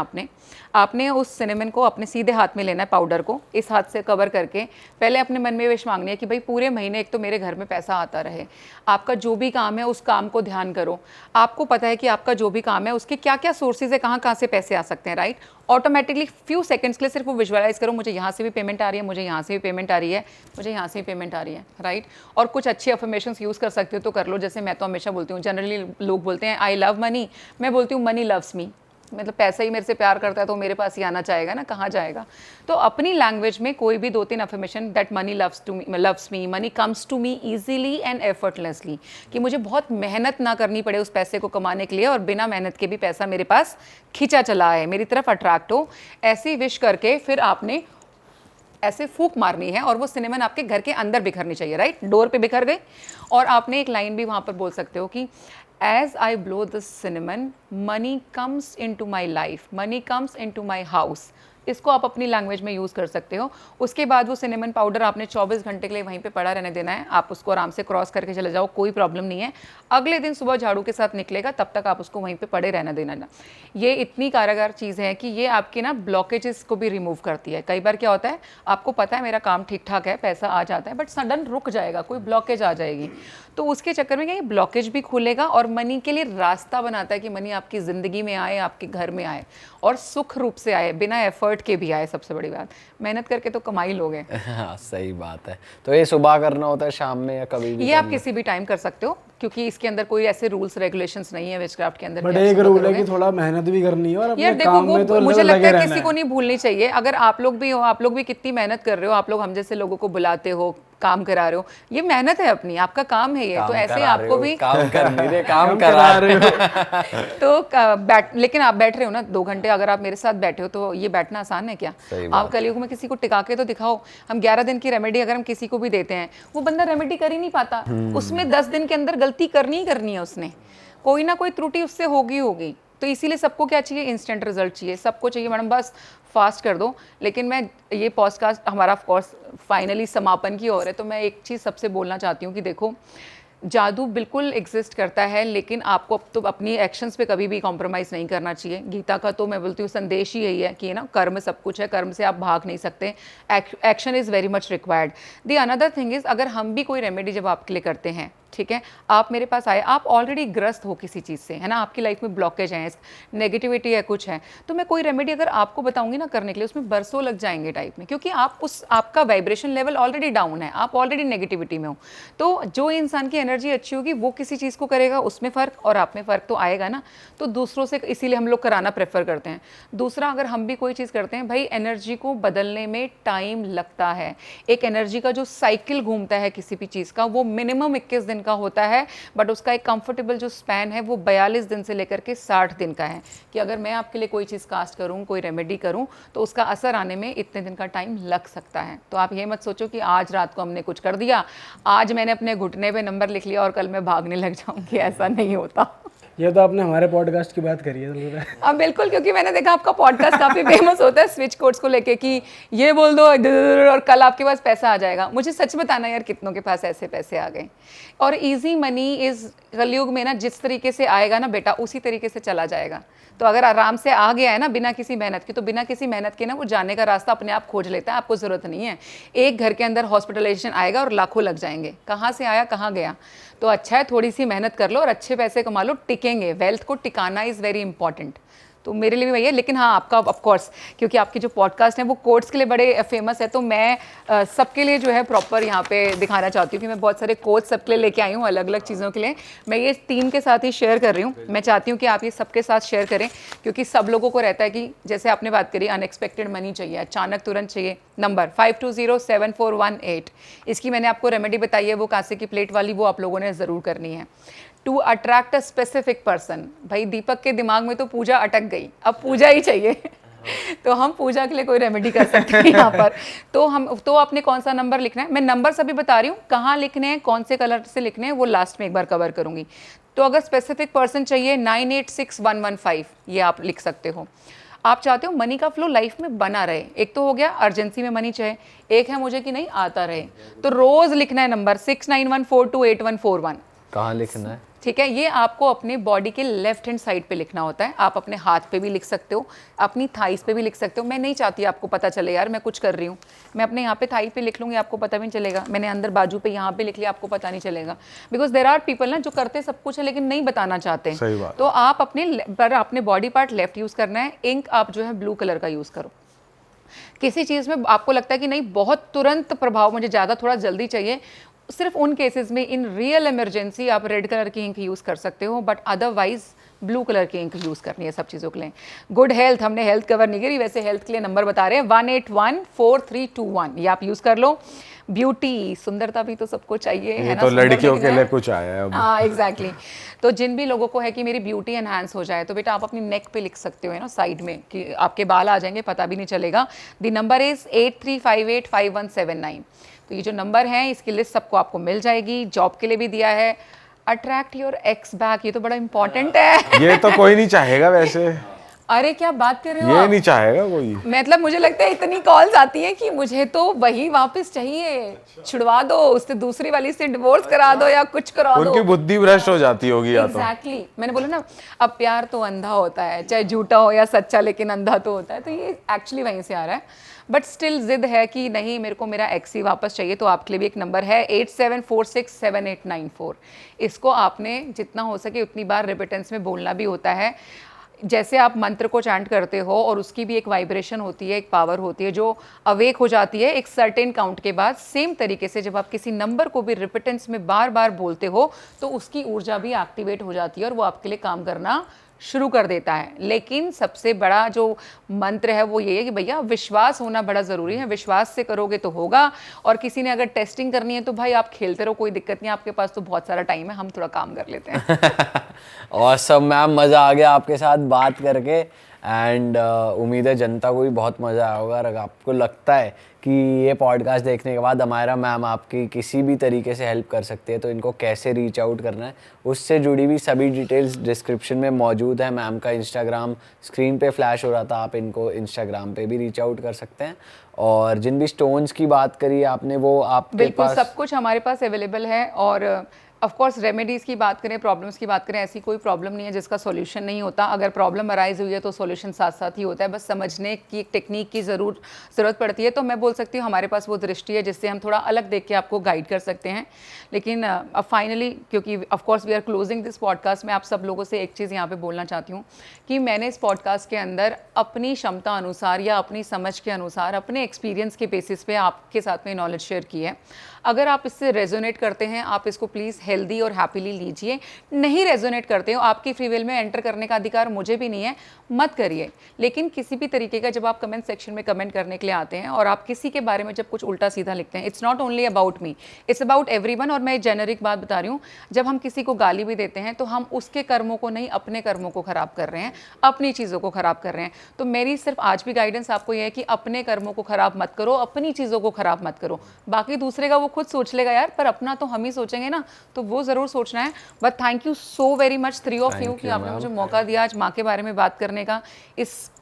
आपने उस सिनेमन को अपने सीधे हाथ में लेना है, पाउडर को इस हाथ से कवर करके पहले अपने मन में विश मांगनी है कि भाई पूरे महीने एक तो मेरे घर में पैसा आता रहे। आपका जो भी काम है उस काम को ध्यान करो, आपको पता है कि आपका जो भी काम है उसके क्या क्या सोर्सेज है, कहाँ कहाँ से पैसे आ सकते हैं, राइट। ऑटोमेटिकली फ्यू सेकंड्स के लिए सिर्फ वो विजुअलाइज करो, मुझे यहाँ से भी पेमेंट आ रही है, मुझे यहाँ से भी पेमेंट आ रही है, मुझे यहाँ से भी पेमेंट आ रही है, राइट। और कुछ अच्छी अफर्मेशंस यूज़ कर सकते हो तो कर लो। जैसे मैं तो हमेशा बोलती हूँ, जनरली लोग बोलते हैं आई लव मनी, मैं बोलती हूँ मनी लव्स मी। मतलब पैसा ही मेरे से प्यार करता है तो मेरे पास ही आना चाहेगा ना, कहाँ जाएगा। तो अपनी लैंग्वेज में कोई भी 2-3 affirmation, that money loves me, money comes to me easily and effortlessly, कि मुझे बहुत मेहनत ना करनी पड़े उस पैसे को कमाने के लिए, और बिना मेहनत के भी पैसा मेरे पास खींचा चला है, मेरी तरफ अट्रैक्ट हो। ऐसी विश करके फिर आपने ऐसे फूक मारनी है, और वो सिनेमन आपके घर के अंदर बिखरनी चाहिए, राइट। डोर पे बिखर गई, और आपने एक लाइन भी वहाँ पर बोल सकते हो कि as I blow this cinnamon, money comes into my life, money comes into my house। इसको आप अपनी लैंग्वेज में यूज़ कर सकते हो। उसके बाद वो सिनेमन पाउडर आपने 24 घंटे के लिए वहीं पे पड़ा रहने देना है। आप उसको आराम से क्रॉस करके चले जाओ, कोई प्रॉब्लम नहीं है। अगले दिन सुबह झाड़ू के साथ निकलेगा, तब तक आप उसको वहीं पे पड़े रहने देना ना। ये इतनी कारगर चीज़ है कि ये आपके ना ब्लॉकेजेस को भी रिमूव करती है। कई बार क्या होता है, आपको पता है मेरा काम ठीक ठाक है, पैसा आ जाता है, बट सडन रुक जाएगा, कोई ब्लॉकेज आ जाएगी, तो उसके चक्कर में क्या, ये ब्लॉकेज भी खुलेगा और मनी के लिए रास्ता बनाता है कि मनी आपकी ज़िंदगी में आए, आपके घर में आए और सुख रूप से आए, बिना एफर्ट एफर्ट के भी आए, सबसे बड़ी बात। मेहनत करके तो कमाई लोगे। हाँ सही बात है। तो ये सुबह करना होता है, शाम में या कभी भी? ये आप किसी भी टाइम कर सकते हो, क्योंकि इसके अंदर कोई ऐसे रूल्स रेगुलेशंस नहीं है विचक्राफ्ट के अंदर। बट एक रूल है कि थोड़ा मेहनत भी करनी है और यार अपने देखो, काम वो में तो मुझे लगे लगता है रहना किसी को नहीं भूलनी चाहिए। अगर आप लोग भी हो, आप लोग भी कितनी मेहनत कर रहे हो, आप लोग हम जैसे लोगों को बुलाते हो, काम करा रहे हो, ये मेहनत है अपनी, आपका काम है ये। तो ऐसे आपको भी काम कर नहीं रहे, काम करा रहे हो। तो लेकिन आप बैठ रहे हो ना 2 घंटे, अगर आप मेरे साथ बैठे हो तो ये बैठना आसान है क्या? आप कलयुग में किसी को टिका के तो दिखाओ। हम 11 दिन की रेमेडी अगर हम किसी को भी देते हैं, वो बंदा रेमेडी कर ही नहीं पाता। उसमें 10 दिन के अंदर गलती करनी ही करनी है उसने, कोई ना कोई त्रुटि उससे होगी। तो इसीलिए सबको क्या चाहिए? इंस्टेंट रिजल्ट चाहिए, सबको चाहिए मैडम बस फास्ट कर दो। लेकिन मैं ये पॉडकास्ट हमारा ऑफ कोर्स फाइनली समापन की ओर है, तो मैं एक चीज़ सबसे बोलना चाहती हूँ कि देखो, जादू बिल्कुल एग्जिस्ट करता है, लेकिन आपको तो अपनी एक्शंस पे कभी भी कॉम्प्रोमाइज़ नहीं करना चाहिए। गीता का तो मैं बोलती हूँ संदेश ही यही है कि ना, कर्म सब कुछ है, कर्म से आप भाग नहीं सकते, action is very much required. The another thing is, अगर हम भी कोई रेमेडी जब आपके लिए करते हैं, ठीक है, आप मेरे पास आए, आप ऑलरेडी ग्रस्त हो किसी चीज़ से, है ना, आपकी लाइफ में ब्लॉकेज है, नेगेटिविटी है, कुछ है, तो मैं कोई रेमेडी अगर आपको बताऊंगी ना करने के लिए, उसमें बरसों लग जाएंगे टाइप में, क्योंकि आपका वाइब्रेशन लेवल ऑलरेडी डाउन है, आप ऑलरेडी नेगेटिविटी में हो। तो जो इंसान की एनर्जी अच्छी होगी वो किसी चीज़ को करेगा, उसमें फ़र्क और आप में फ़र्क तो आएगा ना। तो दूसरों से इसीलिए हम लोग कराना प्रेफर करते हैं। दूसरा, अगर हम भी कोई चीज़ करते हैं भाई, एनर्जी को बदलने में टाइम लगता है। एक एनर्जी का जो साइकिल घूमता है किसी भी चीज़ का, वो मिनिमम 21 दिन का होता है, बट उसका एक कंफर्टेबल जो स्पैन है वो 42 दिन से लेकर के 60 दिन का है, कि अगर मैं आपके लिए कोई चीज़ कास्ट करूं, कोई रेमेडी करूं, तो उसका असर आने में इतने दिन का टाइम लग सकता है। तो आप ये मत सोचो कि आज रात को हमने कुछ कर दिया, आज मैंने अपने घुटने पे नंबर लिख लिया और कल मैं भागने लग जाऊंगी, ऐसा नहीं होता। ये तो आपने हमारे पॉडकास्ट की बात करी है। अब बिल्कुल, क्योंकि मैंने देखा आपका पॉडकास्ट काफ़ी फेमस होता है स्विच कोड्स को लेके, कि ये बोल दो और कल आपके पास पैसा आ जाएगा। मुझे सच बताना यार, कितनों के पास ऐसे पैसे आ गए? और इजी मनी इज़ कलयुग में ना, जिस तरीके से आएगा ना बेटा, उसी तरीके से चला जाएगा। तो अगर आराम से आ गया है ना बिना किसी मेहनत के, तो बिना किसी मेहनत के ना वो जाने का रास्ता अपने आप खोज लेता है, आपको ज़रूरत नहीं है। एक घर के अंदर हॉस्पिटलाइजेशन आएगा और लाखों लग जाएंगे, कहाँ से आया कहाँ गया। तो अच्छा है, थोड़ी सी मेहनत कर लो और अच्छे पैसे कमा लो, टिकेंगे। वेल्थ को टिकाना इज़ वेरी इंपॉर्टेंट। तो मेरे लिए भी वही है। लेकिन हाँ, आपका ऑफ कोर्स, क्योंकि आपकी जो पॉडकास्ट है वो कोट्स के लिए बड़े फेमस है, तो मैं सबके लिए जो है प्रॉपर यहाँ पे दिखाना चाहती हूँ कि मैं बहुत सारे कोट्स सबके लिए लेके आई हूँ, अलग अलग चीज़ों के लिए। मैं ये टीम के साथ ही शेयर कर रही हूँ। मैं चाहती हूँ कि आप ये सबके साथ शेयर करें, क्योंकि सब लोगों को रहता है कि जैसे आपने बात करी, अनएक्सपेक्टेड मनी चाहिए, अचानक तुरंत चाहिए। नंबर 520741 इसकी मैंने आपको रेमेडी बताई है, वो कांसे की प्लेट वाली, वो आप लोगों ने ज़रूर करनी है। To attract a specific person, भाई दीपक के दिमाग में तो पूजा अटक गई, अब पूजा ही चाहिए। तो हम पूजा के लिए कोई रेमेडी कर सकते हैं यहाँ पर। तो आपने कौन सा नंबर लिखना है, मैं नंबर सभी बता रही हूँ, कहाँ लिखने हैं, कौन से कलर से लिखने हैं, वो लास्ट में एक बार कवर करूँगी। तो अगर स्पेसिफिक पर्सन चाहिए, 986115 ये आप लिख सकते हो। आप चाहते हो मनी का फ्लो लाइफ में बना रहे, एक तो हो गया अर्जेंसी में मनी चाहिए, एक है मुझे कि नहीं आता रहे, तो रोज़ लिखना है नंबर 6914284141। कहाँ लिखना है? ठीक है, ये आपको अपने बॉडी के लेफ्ट हैंड साइड पे लिखना होता है। आप अपने हाथ पे भी लिख सकते हो, अपनी थाइस पे भी लिख सकते हो। मैं नहीं चाहती आपको पता चले यार मैं कुछ कर रही हूँ, मैं अपने यहाँ पे थाई पे लिख लूँगी, आपको पता भी नहीं चलेगा। मैंने अंदर बाजू पे यहाँ पे लिख लिया, आपको पता नहीं चलेगा। बिकॉज देर आर पीपल ना जो करते सब कुछ है लेकिन नहीं बताना चाहते। सही बात। तो आप अपने बॉडी पार्ट लेफ्ट यूज़ करना है। इंक आप जो है ब्लू कलर का यूज़ करो। किसी चीज़ में आपको लगता है कि नहीं बहुत तुरंत प्रभाव मुझे ज़्यादा थोड़ा जल्दी चाहिए, सिर्फ उन केसेस में, इन रियल इमरजेंसी आप रेड कलर की इंक यूज़ कर सकते हो, बट अदरवाइज ब्लू कलर की इंक यूज़ करनी है सब चीज़ों के लिए। गुड हेल्थ, हमने हेल्थ कवर नहीं करी, वैसे हेल्थ के लिए नंबर बता रहे हैं 181431, ये आप यूज़ कर लो। ब्यूटी, सुंदरता भी तो सबको चाहिए, है ना, तो लड़कियों के लिए कुछ आया है अब। हाँ एग्जैक्टली। तो जिन भी लोगों को है कि मेरी ब्यूटी एनहांस हो जाए, तो बेटा आप अपनी नेक पे लिख सकते हो, है ना, साइड में, कि आपके बाल आ जाएंगे, पता भी नहीं चलेगा। The number is 83585179। तो ये जो नंबर है इसकी लिस्ट सबको आपको मिल जाएगी। जॉब के लिए भी दिया है, अट्रैक्ट योर एक्स बैक, ये तो बड़ा इंपॉर्टेंट है। ये तो कोई नहीं चाहेगा वैसे। अरे क्या बात कर रहे हो ये आप? नहीं चाहेगा कोई। मतलब मुझे लगता है इतनी कॉल्स आती हैं कि मुझे तो वही वापस चाहिए, छुड़वा दो उससे, दूसरी वाली से डिवोर्स करा दो या कुछ करा दो। उनकी बुद्धि भ्रष्ट हो जाती होगी या तो। एग्जैक्टली, मैंने बोला ना, अब प्यार तो अंधा होता है, चाहे झूठा हो या सच्चा, लेकिन अंधा तो होता है। तो ये एक्चुअली वहीं से आ रहा है, बट स्टिल जिद है कि नहीं मेरे को मेरा एक्स ही वापस चाहिए। तो आपके लिए भी एक नंबर है 87467894। इसको आपने जितना हो सके उतनी बार रिपीटेंस में बोलना भी होता है। जैसे आप मंत्र को चैंट करते हो और उसकी भी एक वाइब्रेशन होती है, एक पावर होती है जो अवेक हो जाती है एक सर्टेन काउंट के बाद, सेम तरीके से जब आप किसी नंबर को भी रिपिटेंस में बार बार बोलते हो तो उसकी ऊर्जा भी एक्टिवेट हो जाती है और वो आपके लिए काम करना शुरू कर देता है। लेकिन सबसे बड़ा जो मंत्र है वो ये है कि भैया विश्वास होना बड़ा ज़रूरी है, विश्वास से करोगे तो होगा। और किसी ने अगर टेस्टिंग करनी है तो भाई आप खेलते रहो, कोई दिक्कत नहीं, आपके पास तो बहुत सारा टाइम है, हम थोड़ा काम कर लेते हैं। ऑसम मैम, मज़ा आ गया आपके साथ बात करके एंड उम्मीद है जनता को भी बहुत मज़ा आया होगा। अगर आपको लगता है कि ये पॉडकास्ट देखने के बाद हमारा मैम आपकी किसी भी तरीके से हेल्प कर सकती है तो इनको कैसे रीच आउट करना है उससे जुड़ी हुई सभी डिटेल्स डिस्क्रिप्शन में मौजूद है। मैम का इंस्टाग्राम स्क्रीन पे फ्लैश हो रहा था, आप इनको इंस्टाग्राम पे भी रीच आउट कर सकते हैं। और जिन भी स्टोन्स की बात करी आपने वो आपके बिल्कुल पास सब कुछ हमारे पास अवेलेबल है। और ऑफ कोर्स रेमेडीज़ की बात करें, प्रॉब्लम्स की बात करें, ऐसी कोई प्रॉब्लम नहीं है जिसका सॉल्यूशन नहीं होता। अगर प्रॉब्लम अराइज हुई है तो सॉल्यूशन साथ साथ ही होता है, बस समझने की एक टेक्निक की ज़रूरत पड़ती है। तो मैं बोल सकती हूँ हमारे पास वो दृष्टि है जिससे हम थोड़ा अलग देख के आपको गाइड कर सकते हैं। लेकिन अब फाइनली, क्योंकि of course we are closing this podcast, मैं आप सब लोगों से एक चीज़ यहाँ पे बोलना चाहती हूँ कि मैंने इस पॉडकास्ट के अंदर अपनी क्षमता अनुसार या अपनी समझ के अनुसार अपने एक्सपीरियंस के बेसिस पे आपके साथ में नॉलेज शेयर की है। अगर आप इससे रेजोनेट करते हैं आप इसको प्लीज़ हेल्दी और हैप्पीली लीजिए। नहीं रेजोनेट करते हो, आपकी फ्री विल में एंटर करने का अधिकार मुझे भी नहीं है, मत करिए। लेकिन किसी भी तरीके का जब आप कमेंट सेक्शन में कमेंट करने के लिए आते हैं और आप किसी के बारे में जब कुछ उल्टा सीधा लिखते हैं, it's not only about me, it's about everyone. और मैं जेनरिक बात बता रही हूँ, जब हम किसी को गाली भी देते हैं तो हम उसके कर्मों को नहीं, अपने कर्मों को खराब कर रहे हैं, अपनी चीज़ों को खराब कर रहे हैं। तो मेरी सिर्फ आज भी गाइडेंस आपको यह है कि अपने कर्मों को खराब मत करो, अपनी चीज़ों को खराब मत करो। बाकी दूसरे का वो खुद सोच लेगा यार, पर अपना तो हम ही सोचेंगे ना, तो वो ज़रूर सोचना है। But thank you so very much three of you कि आपने मुझे मौका दिया आज माँ के बारे में बात करने का,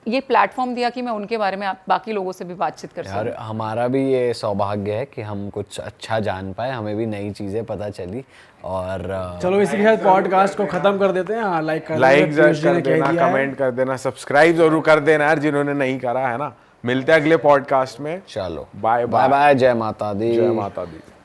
ये प्लेटफॉर्म दिया कि मैं उनके बारे में बाकी लोगों से भी बातचीत कर सकूं। यार हमारा भी ये सौभाग्य है कि हम कुछ अच्छा जान पाए, हमें भी नई चीज़ें पता चली। और चलो इसी के साथ पॉडकास्ट को खत्म कर देते हैं। हाँ, लाइक कर देना, कमेंट कर देना, सब्सक्राइब जरूर कर देना यार जिन्होंने नहीं करा है ना। मिलते हैं अगले पॉडकास्ट में। चलो बाय बाय बाय, जय माता दी। जय माता दी।